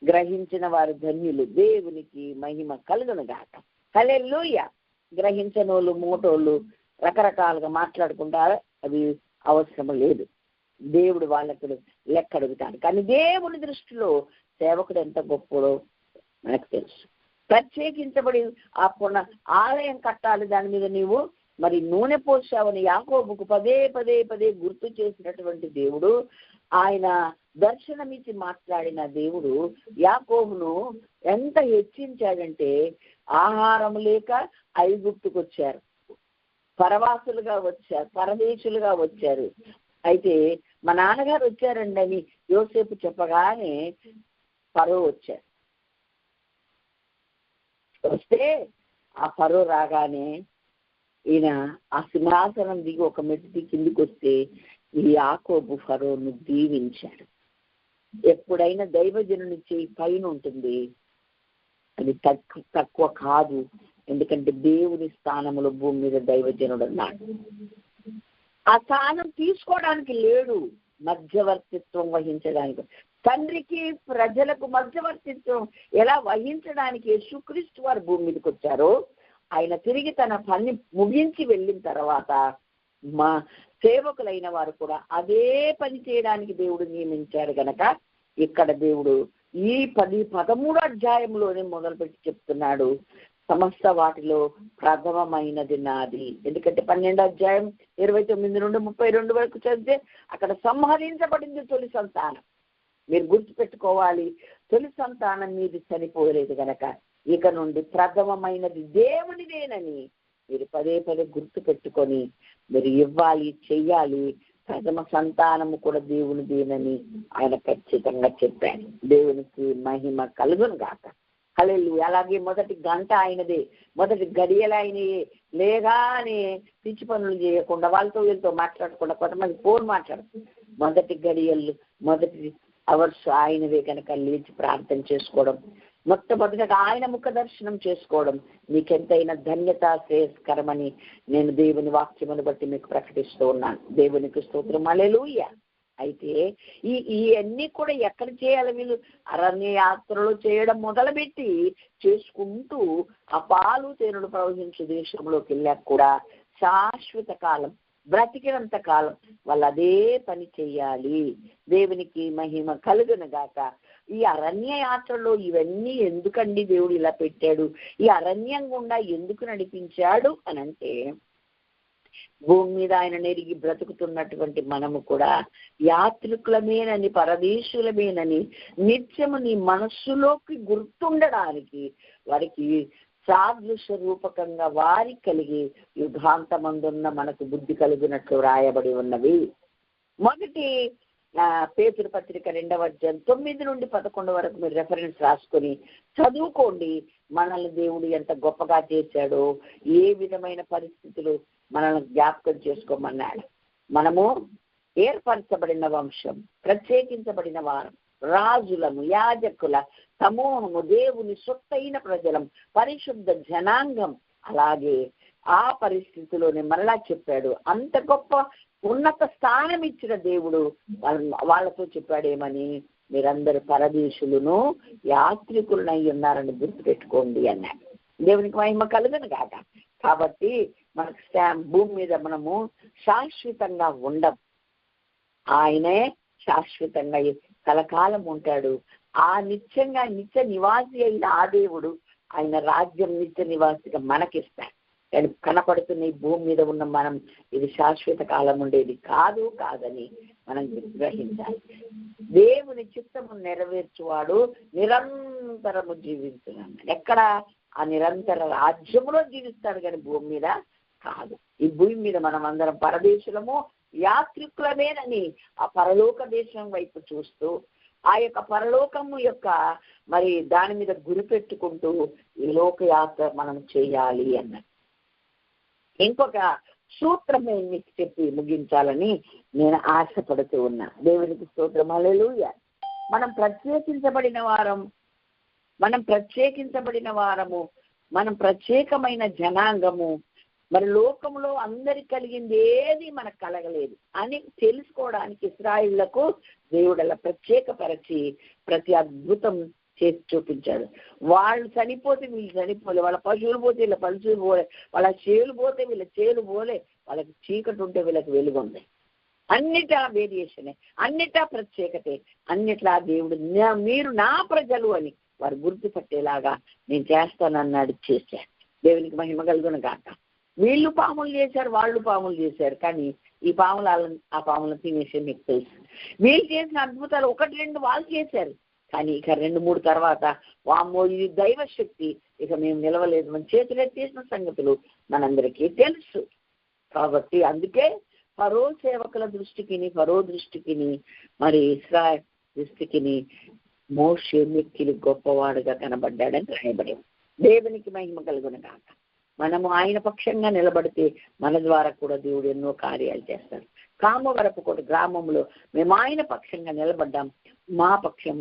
గ్రహించిన వారు ధన్యులు, దేవునికి మహిమ కలుగును గాక. హల్లెలూయా. గ్రహించనోళ్ళు, మోటోళ్ళు రకరకాలుగా మాట్లాడుకుంటా అది అవసరం లేదు. దేవుడు వాళ్ళకు లెక్క అడుగుతాడు. కానీ దేవుని దృష్టిలో సేవకుడు ఎంత గొప్పడో మనకు తెలుసు. ప్రత్యేకించబడి ఆ ఆలయం కట్టాలి, దాని మీద నీవు మరి నూనె పోసావని యాకోబుకు పదే పదే పదే గుర్తు చేసినటువంటి దేవుడు, ఆయన దర్శనమిచ్చి మాట్లాడిన దేవుడు యాకోబును ఎంత హెచ్చించాడంటే, ఆహారం లేక ఐగుప్తుకు వచ్చారు, పరవాసులుగా వచ్చారు, పరదేశులుగా వచ్చారు. అయితే మా నాన్నగారు వచ్చారండి అని యోసేపు చెప్పగానే ఫరో వచ్చారు. వస్తే ఆ ఫరో రాగానే ఈయన ఆ సింహాసనం దిగి ఒక మెట్టు కిందికి వస్తే ఈ యాకోబు ఫరోను దీవించాడు. ఎప్పుడైనా దైవజనుని చేయి పైన ఉంటుంది, అది తక్కువ కాదు. ఎందుకంటే దేవుని స్థానంలో భూమి మీద దైవజనుడు అన్నాడు. ఆ స్థానం తీసుకోవడానికి లేడు, మధ్యవర్తిత్వం వహించడానికి. తండ్రికి ప్రజలకు మధ్యవర్తిత్వం ఎలా వహించడానికి యేసుక్రీస్తు వారు భూమి మీదకి వచ్చారో, ఆయన తిరిగి తన పని ముగించి వెళ్ళిన తర్వాత మా సేవకులైన వారు కూడా అదే పని చేయడానికి దేవుడు నియమించాడు గనక ఇక్కడ దేవుడు ఈ 13వ అధ్యాయంలోనే మొదలుపెట్టి చెప్తున్నాడు, సమస్త వాటిలో ప్రథమమైనది నాది. ఎందుకంటే 12వ అధ్యాయం 29 నుండి 32 వరకు చదివితే అక్కడ సంహరించబడింది తొలి సంతానం. మీరు గుర్తుపెట్టుకోవాలి, తొలి సంతానం మీది చనిపోలేదు గనక ఇక నుండి ప్రథమమైనది దేవునిదేనని మీరు పదే పదే గుర్తు పెట్టుకొని మీరు ఇవ్వాలి, చెయ్యాలి. ప్రథమ సంతానము కూడా దేవునిదేనని ఆయన ఖచ్చితంగా చెప్పాడు. దేవునికి మహిమ కలుగును గాక. హల్లెలూయా. అలాగే మొదటి గంట ఆయనదే, మొదటి గడియలు ఆయనయే. లేగానే పిచ్చి పనులు చేయకుండా, వాళ్ళతో వీళ్ళతో మాట్లాడకుండా, కొంతమంది ఫోన్ మాట్లాడుతుంది. మొదటి గడియలు, మొదటి అవర్స్ ఆయనవే కనుక లేచి ప్రార్థన చేసుకోవడం, మొట్టమొదటిగా ఆయన ముఖ దర్శనం చేసుకోవడం మీకెంతైనా ధన్యత, శ్రేయస్కరమని నేను దేవుని వాక్యమును బట్టి మీకు ప్రకటిస్తూ ఉన్నాను. దేవునికి స్తోత్రం. హల్లెలూయా. అయితే ఇవన్నీ కూడా ఎక్కడ చేయాలి? వీళ్ళు అరణ్య యాత్రలు చేయడం మొదలుపెట్టి చేసుకుంటూ ఆ పాలు తేనెలు ప్రవహించే దేశంలోకి వెళ్ళాక కూడా శాశ్వత కాలం, బ్రతికినంత కాలం వాళ్ళు అదే పని చెయ్యాలి. దేవునికి మహిమ కలుగును గాక. ఈ అరణ్య యాత్రలో ఇవన్నీ ఎందుకండి దేవుడు ఇలా పెట్టాడు, ఈ అరణ్యం గుండా ఎందుకు నడిపించాడు అని అంటే, భూమి మీద ఆయన నెరిగి బ్రతుకుతున్నటువంటి మనము కూడా యాత్రికులమేనని, పరదేశులమేనని నిత్యము నీ మనస్సులోకి గుర్తుండడానికి వారికి సాదృశ్య రూపకంగా వారి కలిగి యుగాంతమందున్న మనకు బుద్ధి కలిగినట్లు రాయబడి ఉన్నవి. మొదటి పేతురు పత్రిక 2వ అధ్యాయం 9 నుండి 11 వరకు మీరు రెఫరెన్స్ రాసుకొని చదువుకోండి. మనల్ని దేవుడు ఎంత గొప్పగా చేశాడో, ఏ విధమైన పరిస్థితులు మనల్ని జ్ఞాపకం చేసుకోమన్నాడు. మనము ఏర్పరచబడిన వంశం, ప్రత్యేకించబడిన వారం, రాజులము, యాజకుల సమూహము, దేవుని సొత్తైన ప్రజలం, పరిశుద్ధ జనాంగం. అలాగే ఆ పరిస్థితిలోనే మరలా చెప్పాడు, అంత గొప్ప ఉన్నత స్థానం ఇచ్చిన దేవుడు వాళ్ళతో చెప్పాడేమని, మీరందరూ పరదేశులను యాత్రికులనై ఉన్నారని గుర్తుపెట్టుకోండి అన్నాడు. దేవునికి మహిమ కలుగును గాక. కాబట్టి మనకు భూమి మీద మనము శాశ్వతంగా ఉండం, ఆయనే శాశ్వతంగా కలకాలం ఉంటాడు. ఆ నిత్యంగా నిత్య నివాసి అయిన ఆ దేవుడు ఆయన రాజ్యం నిత్య నివాసిగా మనకిస్తాడు. కానీ కనపడుతున్న ఈ భూమి మీద ఉన్న మనం ఇది శాశ్వత కాలం ఉండేది కాదని మనం గ్రహించాలి. దేవుని చిత్తము నెరవేర్చువాడు నిరంతరము జీవించున్నాడు. ఎక్కడ ఆ నిరంతర రాజ్యంలో జీవిస్తాడు, కానీ భూమి మీద కాదు. ఈ భూమి మీద మనం అందరం పరదేశులము, యాత్రికులమేనని ఆ పరలోక దేశం వైపు చూస్తూ ఆ యొక్క పరలోకము యొక్క మరి దాని మీద గురి పెట్టుకుంటూ ఈ లోకయాత్ర మనం చేయాలి అన్నది. ఇంకొక సూత్రం మీకు చెప్పి ముగించాలని నేను ఆశపడుతూ ఉన్నా. దేవునికి స్తోత్రం, హల్లెలూయా. మనం ప్రత్యేకించబడిన వారము, మనం ప్రత్యేకమైన జనాంగము. మరి లోకంలో అందరికి కలిగింది ఏది మనకు కలగలేదు అని తెలుసుకోవడానికి ఇశ్రాయేలులకు దేవుడు అలా ప్రత్యేకపరిచి ప్రతి అద్భుతం చేసి చూపించాడు. వాళ్ళు చనిపోతే వీళ్ళు చనిపోలే, వాళ్ళ పశువులు పోతే వీళ్ళ పశువులు పోలే, వాళ్ళ చేలు పోతే వీళ్ళ చేలు పోలే, వాళ్ళకి చీకటి ఉంటే వీళ్ళకి వెలుగుంది. అన్నిటా వేరియేషనే, అన్నిటా ప్రత్యేకతే, అన్నిట్లా దేవుడు మీరు నా ప్రజలు అని వారు గుర్తుపట్టేలాగా నేను చేస్తానన్నాడు, చేశారు. దేవునికి మహిమ కలుగును గాక. వీళ్ళు పాములు చేశారు, వాళ్ళు పాములు చేశారు, కానీ ఈ పాములు ఆ పాములను తినేసే మీకు తెలుసు. వీళ్ళు చేసిన అద్భుతాలు 1-2 వాళ్ళు చేశారు, కానీ ఇక 2-3 తర్వాత వామ్మో ఇది దైవశక్తి, ఇక మేము నిలవలేదు, మన చేతులు ఎత్తేసిన సంగతులు మనందరికీ తెలుసు. కాబట్టి అందుకే ఫరో సేవకుల దృష్టికిని, ఫరో దృష్టికిని, మరి ఇశ్రాయేలు దృష్టికిని మోషే మిక్కిలి గొప్పవాడుగా కనబడ్డాడని రాయబడి. దేవునికి మహిమ కలుగును గాక. మనము ఆయన పక్షంగా నిలబడితే మన ద్వారా కూడా దేవుడు ఎన్నో కార్యాలు చేస్తాడు. కామవరపుకోట గ్రామంలో మేము ఆయన పక్షంగా నిలబడ్డాం.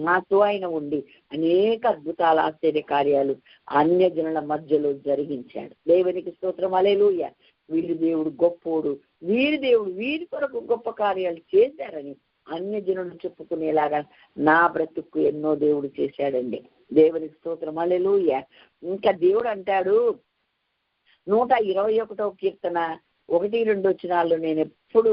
మాతో ఆయన ఉండి అనేక అద్భుతాల ఆశ్చర్య కార్యాలు అన్యజనుల మధ్యలో జరిగించాడు. దేవునికి స్తోత్రం, హల్లెలూయా. దేవుడు గొప్పోడు, వీరి కొరకు గొప్ప కార్యాలు చేశారని అన్యజనులు చెప్పుకునేలాగా నా బ్రతుకు ఎన్నో దేవుడు చేశాడండి. దేవునికి స్తోత్రం, హల్లెలూయా. ఇంకా దేవుడు అంటాడు 121వ కీర్తన 1-2 వచనాల్లో నేను ఎప్పుడు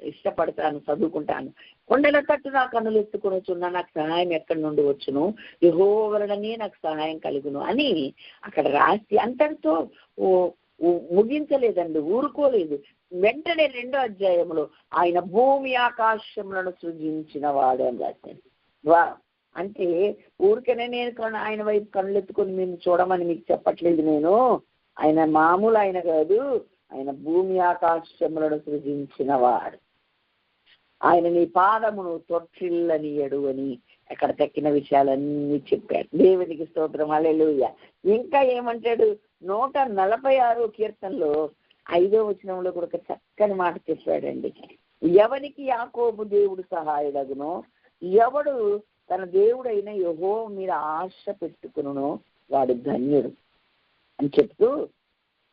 ఇష్టపడతాను, చదువుకుంటాను. కొండల తట్టు నా కన్నులు ఎత్తుకొని వచ్చున్నా, నాకు సహాయం ఎక్కడి నుండి వచ్చును, యెహోవా వలననే నాకు సహాయం కలుగును అని అక్కడ రాసి అంతటితో ముగించలేదండి, ఊరుకోలేదు. వెంటనే 2వ అధ్యాయంలో ఆయన భూమి ఆకాశములను సృజించిన వాడు అని రాశాను. అంటే ఊరికనే నేను ఆయన వైపు కళ్ళు ఎత్తుకొని మేము చూడమని మీకు చెప్పట్లేదు. నేను ఆయన మామూలు ఆయన కాదు, ఆయన భూమి ఆకాశములను సృజించిన వాడు. ఆయన నీ పాదమును తొట్టిల్లనియడు అని అక్కడ తక్కిన విషయాలన్నీ చెప్పాడు. దేవునికి స్తోత్రం, హల్లెలూయా. ఇంకా ఏమంటాడు 146వ కీర్తనలో 5వ వచనంలో కూడా ఒక చక్కని మాట చెప్పాడండి. ఎవరికి యాకోబు దేవుడు సహాయుడగునో, ఎవడు తన దేవుడైన యెహోవా మీద ఆశ పెట్టుకును వాడు ధన్యుడు అని చెప్తూ,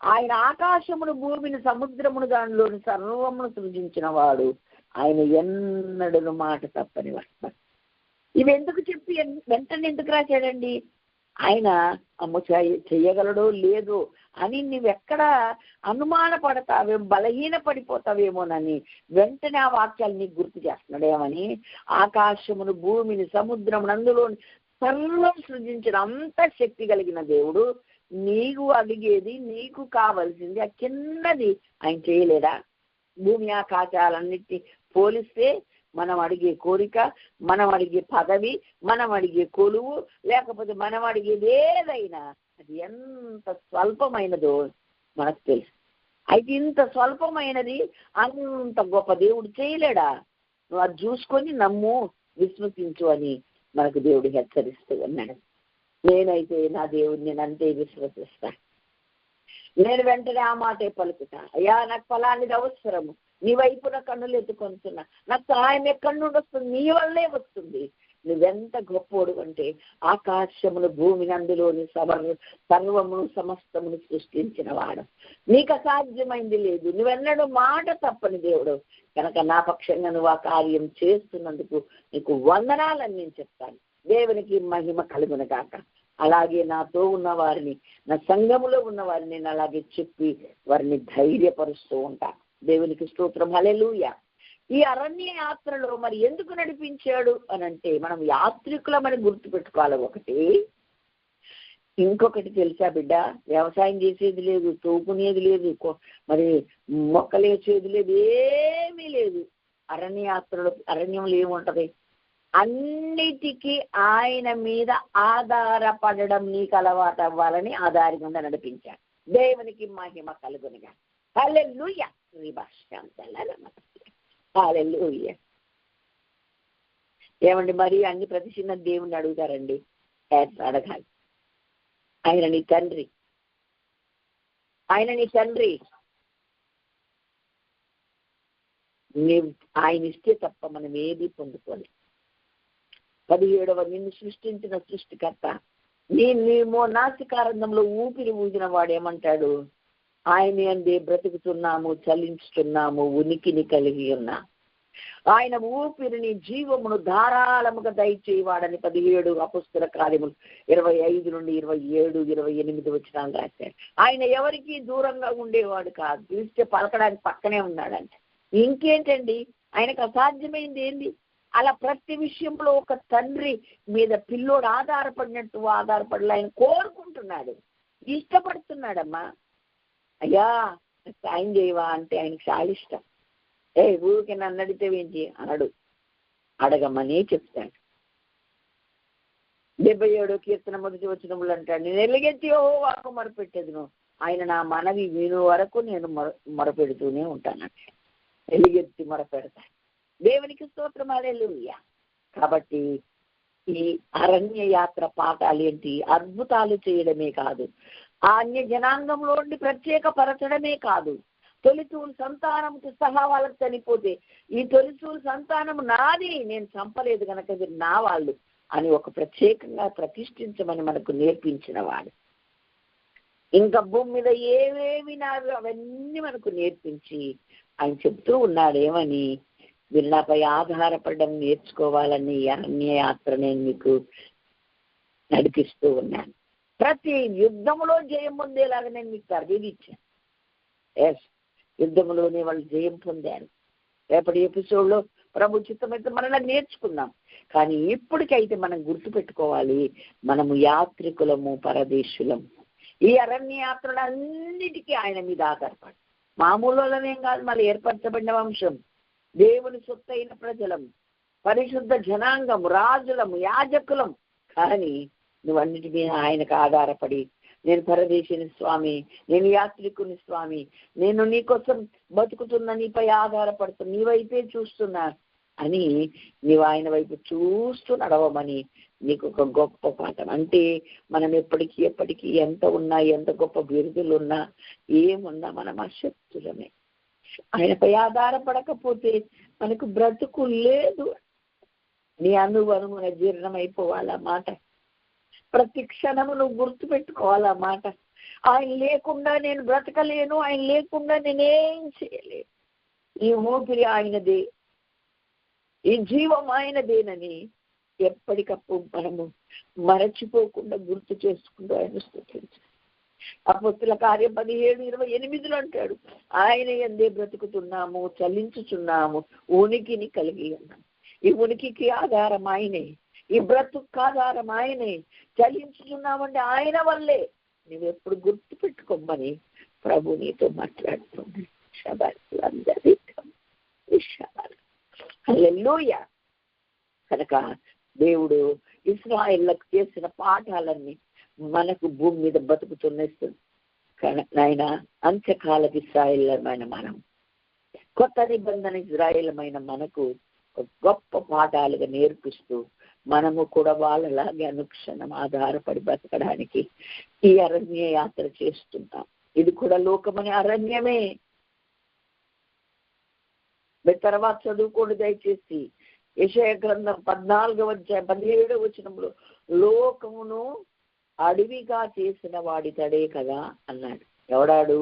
ఆయన ఆకాశమును భూమిని సముద్రమును దానిలోని సర్వమును సృజించిన వాడు, ఆయన ఎన్నడను మాట తప్పని వాడు. ఇవి ఎందుకు చెప్పి వెంటనే ఎందుకు రాశాడండి? ఆయన అమ్మ చెయ్యగలడో లేదో అని నువ్వెక్కడ అనుమాన పడతావేమో, బలహీన పడిపోతావేమోనని వెంటనే ఆ వాక్యాలు నీకు గుర్తు చేస్తున్నాడు. ఏమని? ఆకాశమును భూమిని సముద్రమును అందులోని సర్వం సృజించిన అంత శక్తి కలిగిన దేవుడు, నీకు అడిగేది, నీకు కావలసింది ఆ కిందది ఆయన చేయలేదా? భూమి ఆకాశాలన్నిటి పోలిస్తే మనం అడిగే కోరిక, మనం అడిగే పదవి, మనం అడిగే కొలువు, లేకపోతే మనం అడిగేది ఏదైనా అది ఎంత స్వల్పమైనదో మనకు తెలుసు. అయితే ఇంత స్వల్పమైనది అంత గొప్ప దేవుడు చేయలేడా? నువ్వు అది చూసుకొని నమ్ము, విశ్వసించు అని మనకు దేవుడు హెచ్చరిస్తూ ఉన్నాడు. నేనైతే నా దేవుడిని నేను అంతే విశ్వసిస్తా. నేను వెంటనే ఆ మాటే పలుకుతా, అయ్యా నాకు ఫలానిది అవసరము, నీ వైపున కన్నులు ఎత్తుకొంటున్నా, నాకు సహాయం ఎక్కడి నుండి వస్తుంది? నీ వల్లే వస్తుంది. నువ్వెంత గొప్పోడు అంటే ఆకాశమును భూమిని అందులోని సర్వమును సమస్తమును సృష్టించిన వాడు, నీకు అసాధ్యమైంది లేదు, నువ్వెన్నడూ మాట తప్పని దేవుడు కనుక నా పక్షంగా నువ్వు ఆ కార్యం చేస్తున్నందుకు నీకు వందనాలని నేను చెప్తాను. దేవునికి మహిమ కలుగును గాక. అలాగే నాతో ఉన్న వారిని, నా సంఘములో ఉన్న వారిని నేను అలాగే చెప్పి వారిని ధైర్యపరుస్తూ ఉంటా. దేవునికి స్తోత్రం, హల్లెలూయా. ఈ అరణ్య యాత్రలో మరి ఎందుకు నడిపించాడు అని అంటే, మనం యాత్రికులమని గుర్తుపెట్టుకోవాలి. ఒకటి, ఇంకొకటి తెలుసా బిడ్డ, వ్యవసాయం చేసేది లేదు, తోపునేది లేదు, మరి మొక్కలేసేది లేదు, ఏమీ లేదు. అరణ్య యాత్రలో అరణ్యంలో ఏముంటది? అన్నిటికీ ఆయన మీద ఆధారపడడం నీకు అలవాటు అవ్వాలని ఆ దారి గుండా నడిపించాడు. దేవునికి మహిమ కలుగునుగా. హల్లెలూయా. హల్లెలూయా. ఏమండి, మరి అన్ని ప్రతి చిన్న దేవుణ్ణి అడుగుతారండి? అడగాలి. ఆయన నీ తండ్రి, ఆయన నీ తండ్రి. నీవు ఆయన ఇస్తే తప్ప మనం ఏది పొందుకోలేదు. 17వ నిన్ను సృష్టించిన సృష్టికర్త నీ నాసికారంధంలో ఊపిరి ఊదిన వాడు ఏమంటాడు? ఆయన అందే బ్రతుకుతున్నాము, చలించుతున్నాము, ఉనికిని కలిగి ఉన్నా. ఆయన ఊపిరిని జీవమును ధారాళముగా దయచేయవాడని 17 అపొస్తలుల కార్యములు 25 నుండి 27, 28 వచనాలు రాశాడు. ఆయన ఎవరికి దూరంగా ఉండేవాడు కాదు. పిలిస్తే పలకడానికి పక్కనే ఉన్నాడంటే ఇంకేంటండి, ఆయనకు అసాధ్యమైంది ఏంది? అలా ప్రతి విషయంలో ఒక తండ్రి మీద పిల్లోడు ఆధారపడినట్టు ఆధారపడాలి ఆయన కోరుకుంటున్నాడు, ఇష్టపడుతున్నాడమ్మా. అయ్యా సాయం చేయవా అంటే ఆయనకు చాలా ఇష్టం. ఊరికి నన్ను అడిగితే ఏంటి అనడు, అడగమని చెప్తాడు. 77వ కీర్తన 1వ వచనములు అంటాడు, నేను ఎలుగెత్తి యెహోవాకు మొరపెట్టెదను, ఆయన నా మనవి విను వరకు నేను మొరపెడుతూనే ఉంటానంటే ఎలుగెత్తి మొరపెడతాను. దేవునికి స్తోత్రం. హల్లెలూయా. కాబట్టి ఈ అరణ్య యాత్ర పాఠాలు ఏంటి? అద్భుతాలు చేయడమే కాదు, ఆ అన్య జనాంగంలో ఉండి ప్రత్యేకపరచడమే కాదు, తొలిచూలు సంతానంతో సహా వాళ్ళకి చనిపోతే ఈ తొలిచూలు సంతానం నాది, నేను చంపలేదు కనుక ఇది నా వాళ్ళు అని ఒక ప్రత్యేకంగా ప్రతిష్ఠించమని మనకు నేర్పించిన వాడు. ఇంకా భూమి మీద ఏవేవి నావి అవన్నీ మనకు నేర్పించి ఆయన చెప్తూ ఉన్నాడు ఏమని? మీరు నాపై ఆధారపడడం నేర్చుకోవాలని అరణ్య యాత్ర నేను మీకు నడిపిస్తూ ఉన్నాను. ప్రతి యుద్ధములో జయం పొందేలాగా నేను మీకు తరబేది ఇచ్చాను. యుద్ధంలోనే వాళ్ళు జయం పొందారు. రేపటి ఎపిసోడ్లో ప్రభు చిత్తమైతే మనలా నేర్చుకుందాం. కానీ ఇప్పటికైతే మనం గుర్తుపెట్టుకోవాలి, మనము యాత్రికులము, పరదేశులం. ఈ అరణ్య యాత్రలన్నిటికీ ఆయన మీద ఆధారపడి మామూలులోనేం కాదు, మళ్ళీ ఏర్పరచబడిన వంశం, దేవుని సొత్తైన ప్రజలం, పరిశుద్ధ జనాంగం, రాజులము, యాజకులం. కానీ నువ్వన్నిటి మీద ఆయనకు ఆధారపడి నేను పరదేశిని స్వామి, నేను యాత్రికుని స్వామి, నేను నీకోసం బతుకుతున్నా, నీపై ఆధారపడుతున్నా, నీ వైపే చూస్తున్నా అని నీవు ఆయన వైపు చూస్తూ నడవమని నీకు ఒక గొప్ప పాఠం. అంటే మనం ఎప్పటికీ ఎంత ఉన్నా, ఎంత గొప్ప బిరుదులు ఉన్నా, ఏమున్నా మనం అశక్తులమే. ఆయనపై ఆధారపడకపోతే మనకు బ్రతుకు లేదు. నీ అనుభవమున జీర్ణమైపోవాలా మాట. ప్రతి క్షణము నువ్వు గుర్తుపెట్టుకోవాలా మాట. ఆయన లేకుండా నేను బ్రతకలేను, ఆయన లేకుండా నేనేం చేయలేను. ఈ ఊపిరి ఆయనదే, ఈ జీవం ఆయనదేనని ఎప్పటికప్పుడు మనము మరచిపోకుండా గుర్తు చేసుకుంటూ ఆయన స్తుతించాలి. అపొస్తలుల కార్యం 17:28 అంటాడు, ఆయన యందే బ్రతుకుతున్నాము, చలించుచున్నాము, ఉనికిని కలిగి ఉన్నాము. ఈ ఉనికికి ఆధారం ఆయనే, ఈ బ్రతుకు ఆధారం ఆయనే. చలించుచున్నామంటే ఆయన వల్లే. నువ్వు ఎప్పుడు గుర్తు పెట్టుకోమని ప్రభు నీతో మాట్లాడుతుంది. హల్లెలూయా. కనుక దేవుడు ఇశ్రాయేలులకు చేసిన పాఠాలన్నీ మనకు భూమి మీద బతుకుతున్నేస్తుంది. నాయన అంత్యకాల ఇశ్రాయేలమైన మనం, కొత్త నిబంధన ఇశ్రాయేలమైన మనకు గొప్ప పాఠాలుగా నేర్పిస్తూ మనము కూడా వాళ్ళలాగే అనుక్షణం ఆధారపడి బతకడానికి ఈ అరణ్య యాత్ర చేస్తున్నాం. ఇది కూడా లోకమనే అరణ్యమే. తర్వాత చదువుకోండి దయచేసి. యెషయా గ్రంథం 14:17 వచనంలో లోకమును అడవిగా చేసిన వాడితడే కదా అన్నాడు. ఎవడాడు?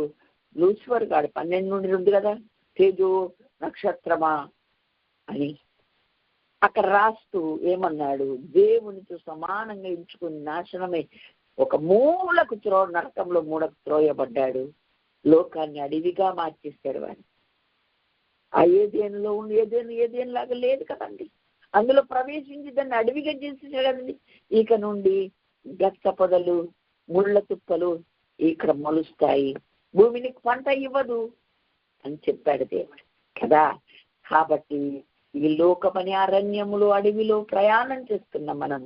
లూసిఫర్ గాడు. 12 నుండి ఉంది కదా, తేజో నక్షత్రమా అని అక్కడ రాస్తూ ఏమన్నాడు? దేవునితో సమానంగా ఎంచుకుని నాశనమే ఒక మూలకు నరకంలో మూలకు త్రోయబడ్డాడు. లోకాన్ని అడవిగా మార్చేస్తాడు వాడిని. ఆ ఏదేనులో ఉండి ఏదేను లాగా లేదు కదండి. అందులో ప్రవేశించి దాన్ని అడవిగా చేసేసాడు కదండి. ఇక నుండి గచ్చ పొదలు, ముళ్ళ తుప్పలు ఇక్కడ మొలుస్తాయి, భూమిని పంట ఇవ్వదు అని చెప్పాడు దేవుడు కదా. కాబట్టి ఈ లోకమని అరణ్యములు అడవిలో ప్రయాణం చేస్తున్న మనం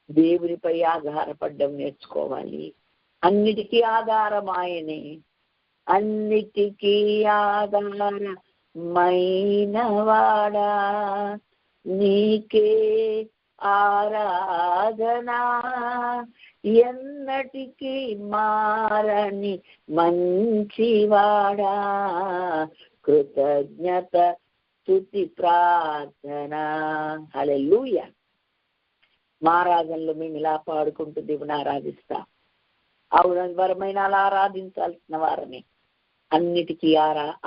దేవునిపై ఆధారపడడం నేర్చుకోవాలి. అన్నిటికీ ఆధారం ఆయనే, అన్నిటికీ ఆధారమైనవాడా, నీకే ఆరాధనా, ఎన్నటికీ మారని మంచివాడా, కృతజ్ఞత స్తుతి ప్రార్థన. హల్లెలూయా. మా ఆరాధనలో మేము ఇలా పాడుకుంటూ దేవుని ఆరాధిస్తాం. అవునండి, వరమైన అలా ఆరాధించాల్సిన వారని. అన్నిటికీ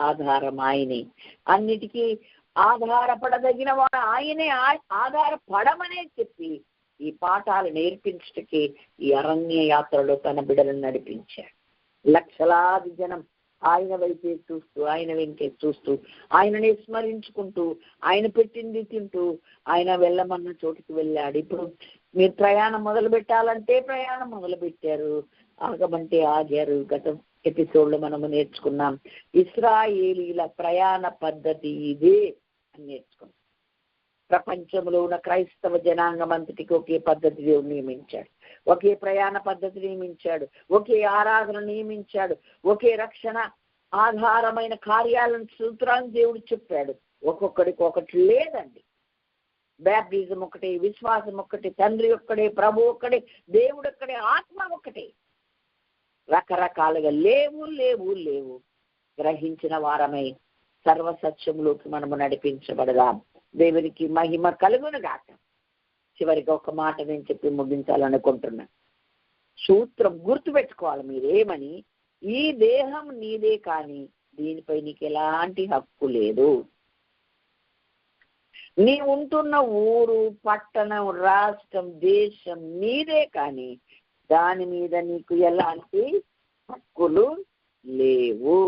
ఆధారం ఆయనే, అన్నిటికీ ఆధారపడదగిన వాడు ఆయనే. ఆధారపడమనే చెప్పి ఈ పాఠాలు నేర్పించటకి ఈ అరణ్య యాత్రలో తన బిడ్డలను నడిపించాడు. లక్షలాది జనం ఆయన వైపే చూస్తూ, ఆయన వెంటే చూస్తూ, ఆయనని స్మరించుకుంటూ, ఆయన పెట్టింది తింటూ, ఆయన వెళ్ళమన్న చోటుకి వెళ్ళాడు. ఇప్పుడు మీరు ప్రయాణం మొదలు పెట్టాలంటే ప్రయాణం మొదలు పెట్టారు, ఆగమంటే ఆగారు. గత ఎపిసోడ్లో మనము నేర్చుకున్నాం ఇశ్రాయేలీల ప్రయాణ పద్ధతి ఇదే అని నేర్చుకున్నాం. ప్రపంచంలో ఉన్న క్రైస్తవ జనాంగం అంతటికి ఒకే పద్ధతి దేవుడు నియమించాడు, ఒకే ప్రయాణ పద్ధతి నియమించాడు, ఒకే ఆరాధన నియమించాడు, ఒకే రక్షణ ఆధారమైన కార్యాలను సూత్రాన్ని దేవుడు చెప్పాడు. ఒక్కొక్కడికి ఒకటి లేదండి. బ్యాప్టిజం ఒకటే, విశ్వాసం ఒక్కటే, తండ్రి ఒక్కడే, ప్రభు ఒక్కడే, దేవుడు ఒక్కడే, ఆత్మ ఒక్కటే. రకరకాలుగా లేవు లేవు లేవు. గ్రహించిన వారమై సర్వసత్యంలోకి మనము నడిపించబడదాం. దేవునికి మహిమ కలుగునుగాక. చివరికి ఒక మాట నేను చెప్పి ముగించాలనుకుంటున్నా. సూత్రం గుర్తుపెట్టుకోవాలి మీరేమని, ఈ దేహం నీదే కానీ దీనిపై నీకు ఎలాంటి హక్కు లేదు. నీ ఉంటున్న ఊరు, పట్టణం, రాష్ట్రం, దేశం నీదే కానీ దాని మీద నీకు ఎలాంటి హక్కులు లేవు.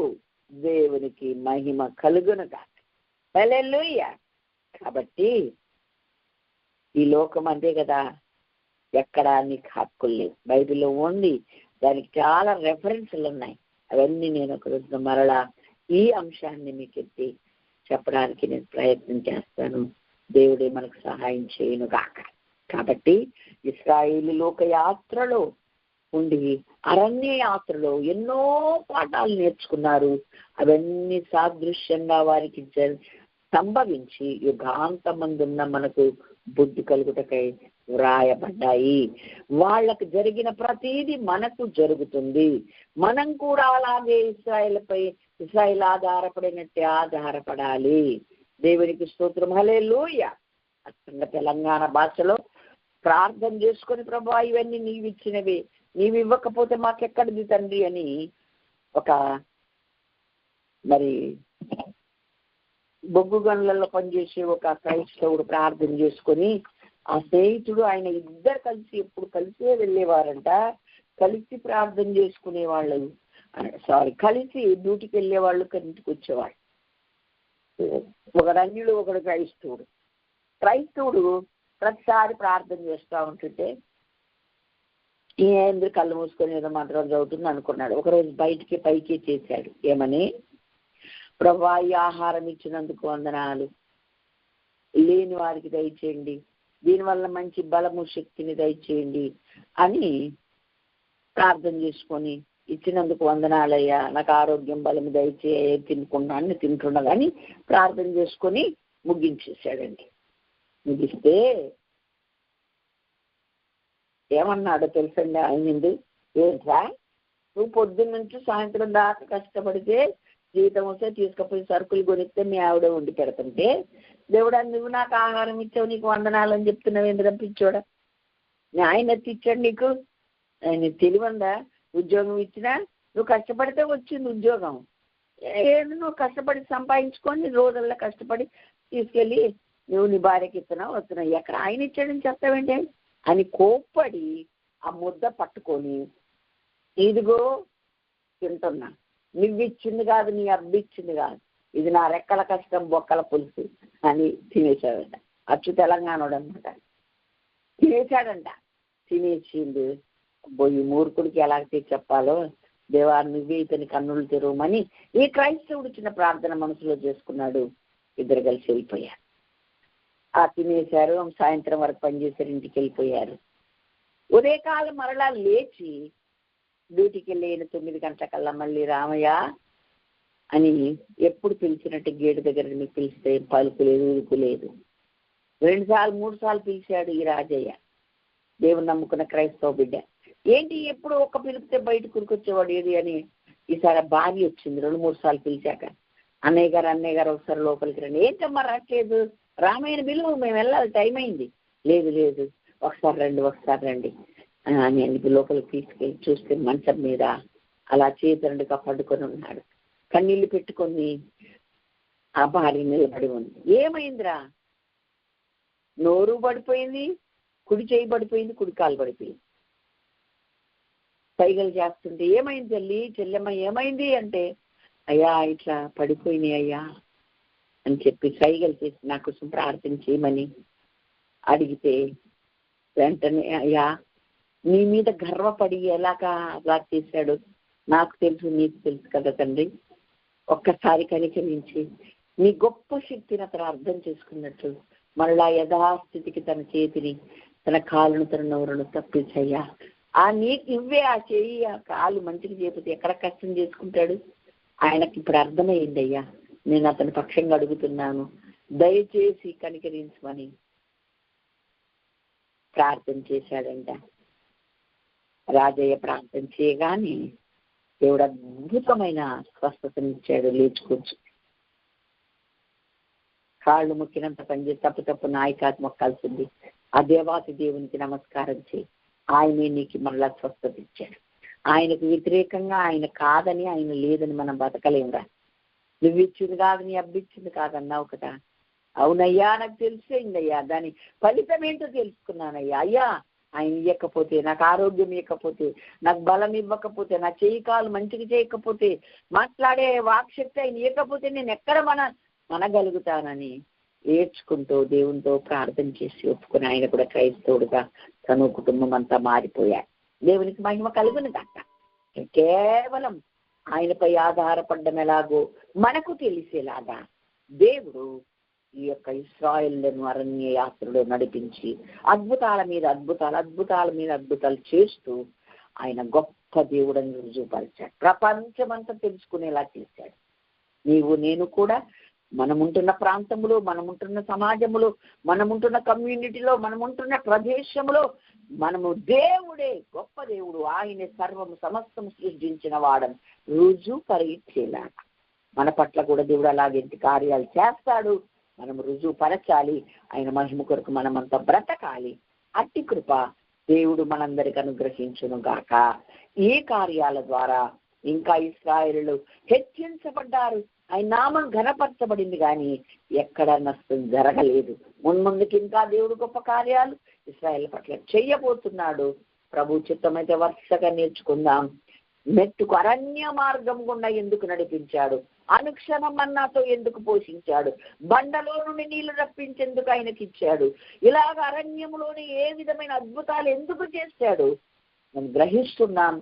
దేవునికి మహిమ కలుగునుగాక. హల్లెలూయా. కాబట్టి ఈ లోకం అంతే కదా, ఎక్కడ నీకు హక్కులు లేవు. బైబిల్లో ఉంది, దానికి చాలా రెఫరెన్స్లు ఉన్నాయి. అవన్నీ నేను ఒక రోజు మరలా ఈ అంశాన్ని మీకు ఎత్తి చెప్పడానికి నేను ప్రయత్నం చేస్తాను. దేవుడే మనకు సహాయం చేయను గాక. కాబట్టి ఇశ్రాయేలు లోక యాత్రలో ఉండి అరణ్య యాత్రలో ఎన్నో పాఠాలు నేర్చుకున్నారు. అవన్నీ సాదృశ్యంగా వారికి సంభవించి యుగాంతమందున్న మనకు బుద్ధి కలుగుటకై వ్రాయబడ్డాయి. వాళ్ళకు జరిగిన ప్రతిదీ మనకు జరుగుతుంది. మనం కూడా అలాగే ఇశ్రాయేల్ ఆధారపడినట్టే ఆధారపడాలి. దేవునికి స్తోత్రం. హల్లెలూయా. అచ్చంగా తెలంగాణ భాషలో ప్రార్థన చేసుకొని, ప్రభువా ఇవన్నీ నీవు ఇచ్చినవి, నీవు ఇవ్వకపోతే మాకెక్కడిది తండ్రి అని ఒక మరి బొగ్గు గనులలో పనిచేసే ఒక క్రైస్తవుడు ప్రార్థన చేసుకొని, ఆ స్నేహితుడు ఆయన ఇద్దరు కలిసి ఎప్పుడు కలిసే వెళ్ళేవారంట. కలిసి ప్రార్థన చేసుకునేవాళ్ళు, కలిసి డ్యూటీకి వెళ్ళేవాళ్ళు, ఇంటికి వచ్చేవాళ్ళు. ఒకడు అన్యుడు, ఒకడు క్రైస్తవుడు. క్రైస్తవుడు ప్రతిసారి ప్రార్థన చేస్తూ ఉంటుంటే ఏంద్ర కళ్ళు మూసుకొని ఏదో మంత్రం చదువుతుంది అనుకున్నాడు. ఒకరోజు పైకి చేశాడు. ఏమని, ప్రభువా ఈ ఆహారం ఇచ్చినందుకు వందనాలు, లేని వారికి దయచేయండి, దీనివల్ల మంచి బలము శక్తిని దయచేయండి అని ప్రార్థన చేసుకొని, ఇచ్చినందుకు వందనాలయ్యా, నాకు ఆరోగ్యం బలము దయచేయ, తింటున్నా అని ప్రార్థన చేసుకొని ముగించేశాడండి. ముగిస్తే ఏమన్నాడో తెలుసండి ఆయన, ఏంట్రా నువ్వు పొద్దున్న నుంచి సాయంత్రం దాకా కష్టపడితే జీతం వస్తే తీసుకుపోయి సరుకులు కొనిస్తే మీ ఆవిడ వండి పెడుతుంటే, దేవుడా నువ్వు నాకు ఆహారం ఇచ్చావు, నీకు వందనాలు అని చెప్తున్నావు, ఎందుకు పిచ్చోడా? ఆయన ఎత్తిచ్చాడు నీకు, ఆయన తెలివందా? ఉద్యోగం ఇచ్చినా నువ్వు కష్టపడితే వచ్చింది ఉద్యోగం. ఏది నువ్వు కష్టపడి సంపాదించుకొని రోజుల్లో కష్టపడి తీసుకెళ్ళి నువ్వు నీ భార్యకి వస్తున్నావు, ఎక్కడ ఆయన ఇచ్చాడని చెప్తావేంటి అని కోప్పడి ఆ ముద్ద పట్టుకొని, ఇదిగో తింటున్నా, నువ్విచ్చింది కాదు, నీ అబ్బి ఇచ్చింది కాదు, ఇది నా రెక్కల కష్టం బొక్కల పులుసు అని తినేశాడంట. అచ్చు తెలంగాణోడు అనమాట. తినేశాడంట. తినేసింది. ఈ మూర్ఖుడికి ఎలాగైతే చెప్పాలో, దేవా నువ్వే ఇతని కన్నులు తెరవమని ఈ క్రైస్తవుడు చిన్న ప్రార్థన మనసులో చేసుకున్నాడు. ఇద్దరు కలిసి వెళ్ళిపోయారు. తినేశారు, సాయంత్రం వరకు పనిచేశారు, ఇంటికి వెళ్ళిపోయారు. ఉదయకాలం మరలా లేచి డ్యూటీకి వెళ్ళిన 9 గంటలకల్లా మళ్ళీ రామయ్య అని ఎప్పుడు పిలిచినట్టు గేటు దగ్గర పిలిస్తే పలుకు లేదు, ఉరుకు లేదు. 2 సార్లు 3 సార్లు పిలిచాడు ఈ రాజయ్య, దేవుని నమ్ముకున్న క్రైస్తవ బిడ్డ. ఏంటి ఎప్పుడు ఒక్క పిలిపితే బయట కురికొచ్చేవాడు ఏది అని. ఈసారి భార్య వచ్చింది 2-3 సార్లు పిలిచాక. అన్నయ్య గారు ఒకసారి లోపలికి రండి. ఏంటమ్మా రావట్లేదు, రామయ్యని బిలువు, మేము వెళ్ళాలి, టైం అయింది. లేదు ఒకసారి రండి అని లోపలికి తీసుకెళ్ళి చూస్తే మంచం మీద అలా చేతులుగా పడుకొని ఉన్నాడు. కన్నీళ్లు పెట్టుకొని ఆ భార్య నిలబడి ఉంది. ఏమైందిరా? నోరు పడిపోయింది, కుడి చేయి పడిపోయింది, కుడి కాలు పడిపోయింది. సైగలు చేస్తుంటే ఏమైంది చెల్లెమ్మ ఏమైంది అంటే, అయ్యా ఇట్లా పడిపోయినాయి అయ్యా అని చెప్పి సైగలు చేసి నా కోసం ప్రార్థన చేయమని అడిగితే, వెంటనే అయ్యా నీ మీద గర్వపడి అలా చేశాడు నాకు తెలుసు, నీకు తెలుసు కదా తండ్రి, ఒక్కసారి కనికరించి నీ గొప్ప శక్తిని అతను అర్థం చేసుకున్నట్టు మళ్ళా యథాస్థితికి తన చేతిని, తన కాలును, తన నోరును తప్పించయ్యా. నీకు ఇవ్వే ఆ చెయ్యి, ఆ కాలు మంచిగా చేయకపోతే ఎక్కడ కష్టం చేసుకుంటాడు. ఆయనకి ఇప్పుడు అర్థమైంది అయ్యా, నేను అతని పక్షంగా అడుగుతున్నాను, దయచేసి కనికరించమని ప్రార్థన చేశాడంట. రాజయ్య ప్రార్థన చేయగానే దేవుడు అద్భుతమైన స్వస్థతనిచ్చాడు. లేచుకోవచ్చు, కాళ్ళు మొక్కినంత పనిచేసి తప్పు నాయకాతి మొక్కాల్సింది. ఆ దేవాతి దేవునికి నమస్కారం చేయి, ఆయనే నీకు మళ్ళా స్వస్థత ఇచ్చాడు. ఆయనకు వ్యతిరేకంగా ఆయన కాదని, ఆయన లేదని మనం బతకలేమురా. నువ్వు ఇచ్చింది కాదు, నీ అబ్బిచ్చింది కాదన్నావు కదా. అవునయ్యా నాకు తెలిసిందయ్యా, దాని ఫలితం ఏంటో తెలుసుకున్నానయ్యా. అయ్యా ఆయన ఇవ్వకపోతే, నాకు ఆరోగ్యం ఇవ్వకపోతే, నాకు బలం ఇవ్వకపోతే, నా చెయ్యి కాలు మంచిగా చేయకపోతే, మాట్లాడే వాక్శక్తి ఆయన ఇవ్వకపోతే నేను ఎక్కడ మనగలుగుతానని ఏడ్చుకుంటూ దేవునితో ప్రార్థన చేసి ఒప్పుకుని ఆయన కూడా క్రైస్తవుడుగా తన కుటుంబం అంతా మారిపోయారు. దేవునికి మహిమ కలుగును గాక. కేవలం ఆయనపై ఆధారపడ్డం ఎలాగో మనకు తెలిసేలాగా దేవుడు ఈ యొక్క ఇశ్రాయేలును అరణ్య యాత్రలో నడిపించి అద్భుతాల మీద అద్భుతాలు చేస్తూ ఆయన గొప్ప దేవుడని రుజువుపరిచాడు. ప్రపంచమంతా తెలుసుకునేలా చేశాడు. నీవు నేను కూడా మనముంటున్న ప్రాంతంలో, మనముంటున్న సమాజంలో, మనముంటున్న కమ్యూనిటీలో, మనముంటున్న ప్రదేశంలో మనము దేవుడే గొప్ప దేవుడు, ఆయన సర్వము సమస్తం సృష్టించిన వాడని రుజువుపరిచేలాగా మన పట్ల కూడా దేవుడు అలాగే కార్యాలు చేస్తాడు. మనం రుజువుపరచాలి, ఆయన మహిమ కొరకు మనమంతా బ్రతకాలి. అట్టి కృప దేవుడు మనందరికి అనుగ్రహించును గాక. ఈ కార్యాల ద్వారా ఇంకా ఇశ్రాయేలులు హెచ్చించబడ్డారు, ఆయన నామం ఘనపరచబడింది, కానీ ఎక్కడ నష్టం జరగలేదు. ముందుకి ఇంకా దేవుడు గొప్ప కార్యాలు ఇశ్రాయేలు పట్ల చెయ్యబోతున్నాడు. ప్రభు చిత్తమైతే వరుసగా నేర్చుకుందాం. మెట్టుకు అరణ్య మార్గం గుండా ఎందుకు నడిపించాడు, అనుక్షణం మన్నాతో ఎందుకు పోషించాడు, బండలో నుండి నీళ్లు రప్పించేందుకు ఆయనకి ఇచ్చాడు, ఇలాగ అరణ్యంలోని ఏ విధమైన అద్భుతాలు ఎందుకు చేశాడు మనం గ్రహిస్తున్నాం.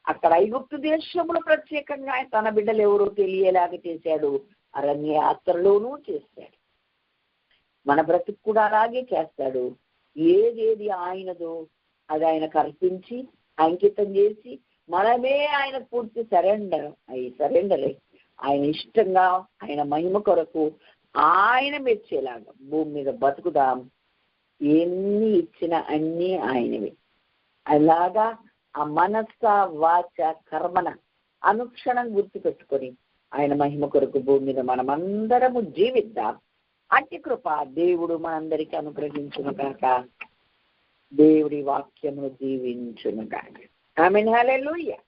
అక్కడ ఐగుప్తు దేశంలో ప్రత్యేకంగా తన బిడ్డలు ఎవరో తెలియేలాగా చేశాడు, అరణ్య యాత్రలోనూ చేశాడు. మన బ్రతుకు కూడా అలాగే చేస్తాడు. ఏదేది ఆయనదో అది ఆయనకు అర్పించి అంకితం చేసి మనమే ఆయన పూర్తి సరెండర్ అయి ఆయన ఇష్టంగా ఆయన మహిమ కొరకు ఆయన మెచ్చేలాగా భూమి మీద బతుకుదాం. ఎన్ని ఇచ్చిన అన్నీ ఆయనవి. అలాగా ఆ మనస్స వాచ కర్మన అనుక్షణం గుర్తుపెట్టుకొని ఆయన మహిమ కొరకు భూమి మీద మనమందరము జీవిద్దాం. అట్టి కృప దేవుడు మనందరికీ అనుగ్రహించును గాక. దేవుడి వాక్యము దీవించును గాక. ఆమేన్. హల్లెలూయా.